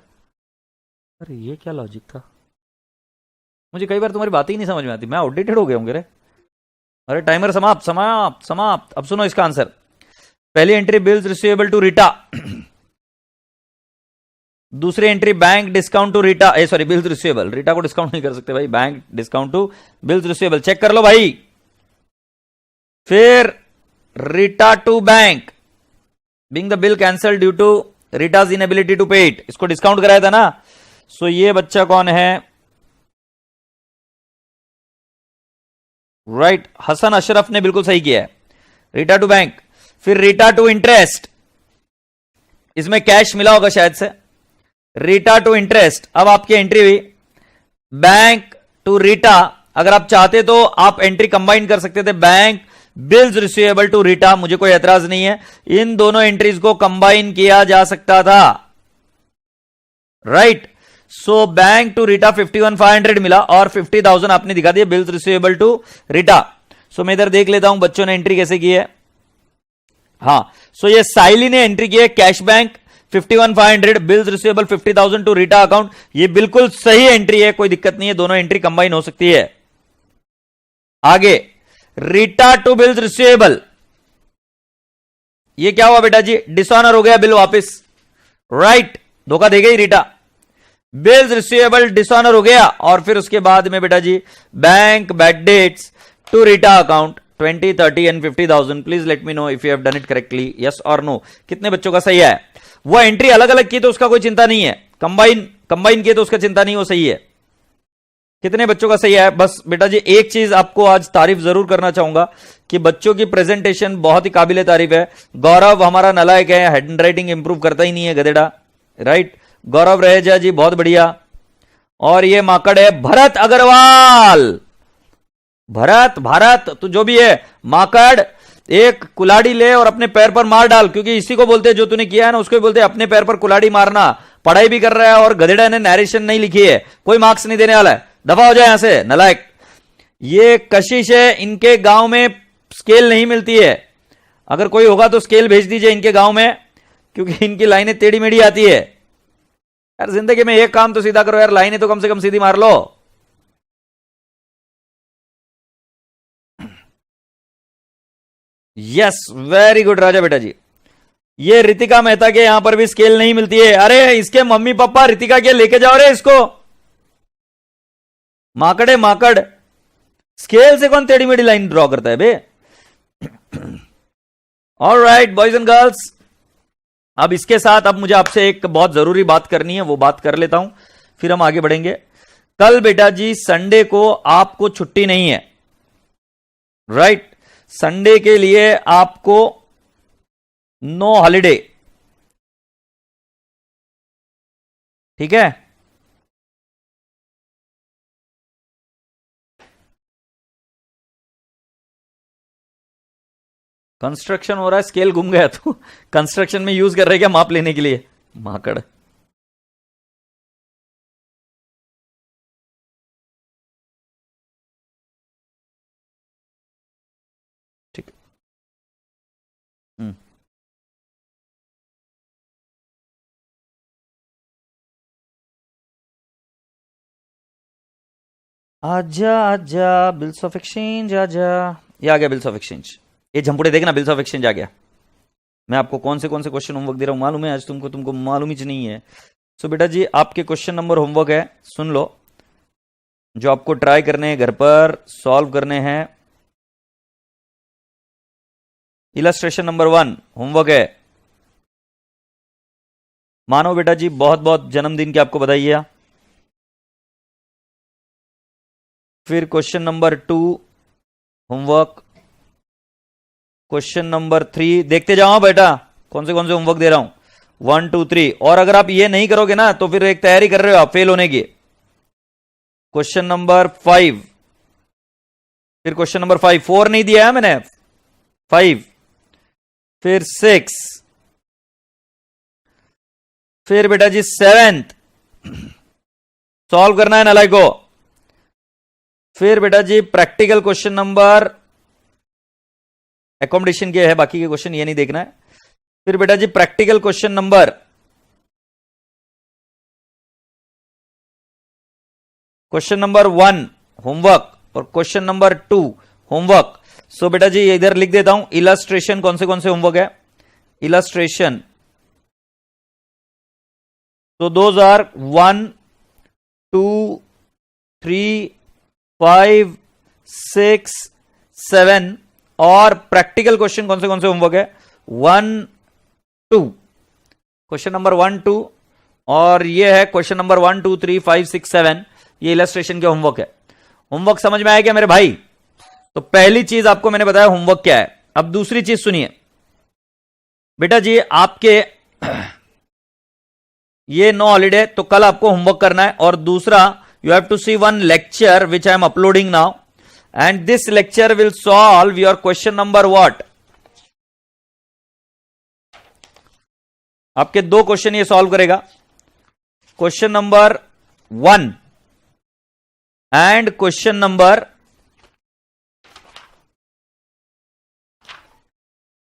अरे ये क्या लॉजिक था, मुझे कई बार तुम्हारी बात ही नहीं समझ में आती, मैं आउटडेटेड हो गया हूँ रे। अरे टाइमर समाप्त समाप्त समाप्त। अब सुनो इसका आंसर। पहली entry bills receivable to Rita, दूसरी entry bank discount to Rita, sorry bills receivable, Rita को डिस्काउंट नहीं कर सकते भाई, bank discount to bills receivable, check कर लो भाई। फिर Rita to bank, being the bill cancel due to Rita's inability to pay it, इसको डिस्काउंट कराया था ना। सो ये बच्चा कौन है? राइट, हसन अशरफ ने बिल्कुल सही किया है। रीटा टू बैंक, फिर रीटा टू इंटरेस्ट, इसमें कैश मिला होगा शायद से, रीटा टू इंटरेस्ट। अब आपकी एंट्री हुई बैंक टू रीटा, अगर आप चाहते तो आप एंट्री कंबाइन कर सकते थे, bank bills receivable to Rita, मुझे कोई एतराज नहीं है, इन दोनों एंट्रीज को कंबाइन किया जा सकता था, right. So bank to Rita 51,500 मिला और 50,000 आपने दिखा दिया bills receivable to Rita. So मैं इधर देख लेता हूं बच्चों ने एंट्री कैसे की है। हाँ, सो ये साइली ने एंट्री की है cash bank 51,500, bills receivable 50,000 to Rita account, ये बिल्कुल सही एंट्री है, कोई दिक्कत नहीं है, दोनों एंट्री कंबाइन हो सकती है। आगे रीटा टू बिल्स रिसीवेबल, ये क्या हुआ बेटा जी, डिसऑनर हो गया बिल वापस, राइट, धोखा दे गई रीटा, बिल्स रिसीवेबल डिसऑनर हो गया। और फिर उसके बाद में बेटा जी bank bad debts to Rita account 20, 30 and 50,000. Please let me know if you have done it correctly. Yes or no. कितने बच्चों का सही है? वो एंट्री अलग अलग की तो उसका कोई चिंता नहीं है, कंबाइन किए तो उसका चिंता नहीं, वो सही है. कितने बच्चों का सही है? बस बेटा जी एक चीज आपको आज तारीफ जरूर करना चाहूंगा कि बच्चों की प्रेजेंटेशन बहुत ही काबिले तारीफ है. गौरव हमारा नालायक है, हैंड राइटिंग इंप्रूव करता ही नहीं है गधेड़ा. राइट, गौरव रहेजा जी बहुत बढ़िया. और ये माकड़ है भरत अग्रवाल. भारत तो जो भी है माकड़, एक कुलाड़ी ले और अपने पैर पर मार डाल, क्योंकि इसी को बोलते हैं जो तूने किया है ना, उसको भी बोलते हैं अपने पैर पर कुलाड़ी मारना. पढ़ाई भी कर रहा है और गधेड़ा ने नैरेशन नहीं लिखी है, कोई मार्क्स नहीं देने वाला है. दफा हो जाए यहां से नालायक. ये कशिश है, इनके गांव में स्केल नहीं मिलती है. अगर कोई होगा तो स्केल भेज दीजिए इनके गांव में, क्योंकि इनकी लाइनें टेढ़ी मेढ़ी आती है. यार जिंदगी में एक काम तो सीधा करो यार, लाइनें तो कम से कम सीधी मार लो. यस, वेरी गुड राजा बेटा जी. ये रितिका मेहता के यहां पर भी स्केल नहीं मिलती है. अरे इसके मम्मी पापा रितिका के लेके जाओ रे इसको. माकड़ स्केल से कौन टेढ़ी मेढ़ी लाइन ड्रॉ करता है बे. ऑलराइट बॉयज एंड गर्ल्स, अब इसके साथ अब मुझे आपसे एक बहुत जरूरी बात करनी है, वो बात कर लेता हूं, फिर हम आगे बढ़ेंगे. कल बेटा जी संडे को आपको छुट्टी नहीं है. राइट, संडे के लिए आपको नो हॉलिडे. ठीक है, कंस्ट्रक्शन हो रहा है, स्केल घूम गया तो कंस्ट्रक्शन में यूज कर रहे क्या माप लेने के लिए माकड़. ठीक. आजा आजा बिल्स ऑफ एक्सचेंज आजा. ये आ गया बिल्स ऑफ एक्सचेंज. ये झंपुड़े देखना, बिल्स ऑफ एक्सचेंज आ गया. मैं आपको कौन से क्वेश्चन होमवर्क दे रहा हूं मालूम है आज तुमको मालूम ही नहीं है. सो बेटा जी आपके क्वेश्चन नंबर होमवर्क है, सुन लो, जो आपको ट्राई करने हैं घर पर सॉल्व करने हैं. इलस्ट्रेशन नंबर 1 होमवर्क है. मानो बेटा जी बहुत बहुत जन्मदिन की आपको बधाई है. फिर question number 2 homework. Question number 3 देखते जाओ बेटा, कौन से होमवर्क दे रहा हूं. 1 2 3. और अगर आप ये नहीं करोगे ना तो फिर एक तैयारी कर रहे हो आप फेल होने की. क्वेश्चन नंबर 5, फिर क्वेश्चन नंबर 5, 4 नहीं दिया है मैंने, 5, फिर 6, फिर बेटा जी 7th सॉल्व करना है नालायक को. फिर बेटा जी प्रैक्टिकल क्वेश्चन नंबर, एकोमोडेशन के है बाकी के क्वेश्चन, ये नहीं देखना है. फिर बेटा जी practical question number question number 1 homework और क्वेश्चन नंबर 2 होमवर्क. सो बेटा जी इधर लिख देता हूं इलस्ट्रेशन कौन से होमवर्क है. इलस्ट्रेशन, तो दोज आर 1 2 3 5 6 7. और प्रैक्टिकल क्वेश्चन कौन से होमवर्क है 1 2, क्वेश्चन नंबर 1 2, और ये है क्वेश्चन नंबर 1 2 3 5 6 7. ये इलस्ट्रेशन के होमवर्क है. होमवर्क समझ में आया क्या मेरे भाई? तो पहली चीज आपको मैंने बताया होमवर्क क्या है. अब दूसरी चीज सुनिए बेटा जी, आपके ये नो हॉलीडे, तो कल आपको होमवर्क करना है. और दूसरा, you have to see one lecture which I am uploading now, and this lecture will solve your question number what. आपके 2 क्वेश्चन ये सॉल्व करेगा, question number 1 and question number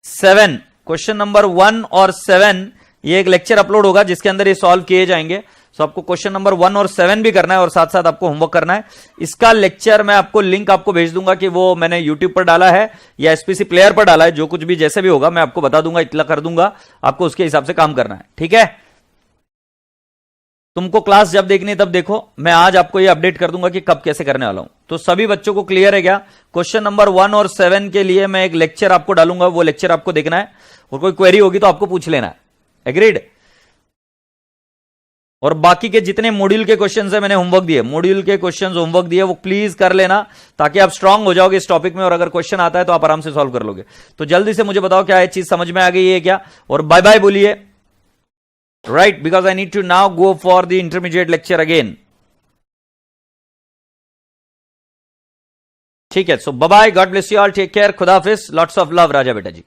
7. Question number 1 और 7 ये एक लेक्चर अपलोड होगा जिसके अंदर ये सॉल्व किए जाएंगे. सो आपको क्वेश्चन नंबर 1 और 7 भी करना है और साथ साथ आपको होमवर्क करना है. इसका लेक्चर मैं आपको लिंक आपको भेज दूंगा कि वो मैंने यूट्यूब पर डाला है या एसपीसी प्लेयर पर डाला है, जो कुछ भी जैसे भी होगा मैं आपको बता दूंगा, इतला कर दूंगा, आपको उसके हिसाब से काम करना है. ठीक है. तुमको क्लास जब देखनी है तब देखो, मैं आज आपको ये अपडेट कर दूंगा कि कब कैसे करने वाला हूं। तो सभी बच्चों को क्लियर है क्या? क्वेश्चन नंबर 1 और 7 के लिए मैं एक लेक्चर आपको डालूंगा, वो लेक्चर आपको देखना है, और कोई क्वेरी होगी तो आपको पूछ लेना है। एग्रीड? और बाकी के जितने मॉड्यूल के क्वेश्चंस है, मैंने होमवर्क दिए, मॉड्यूल के क्वेश्चंस होमवर्क दिए, वो प्लीज कर लेना ताकि आप स्ट्रांग हो जाओगे इस टॉपिक में, और अगर क्वेश्चन आता है तो आप आराम से सॉल्व कर लोगे। तो जल्दी से मुझे बताओ क्या ये चीज समझ में आ गई है क्या, और बाय बाय बोलिए। Right, because I need to now go for the intermediate lecture again. ठीक है, so bye bye, God bless you all, take care, खुदा हाफिज, lots of love राजा बेटा जी।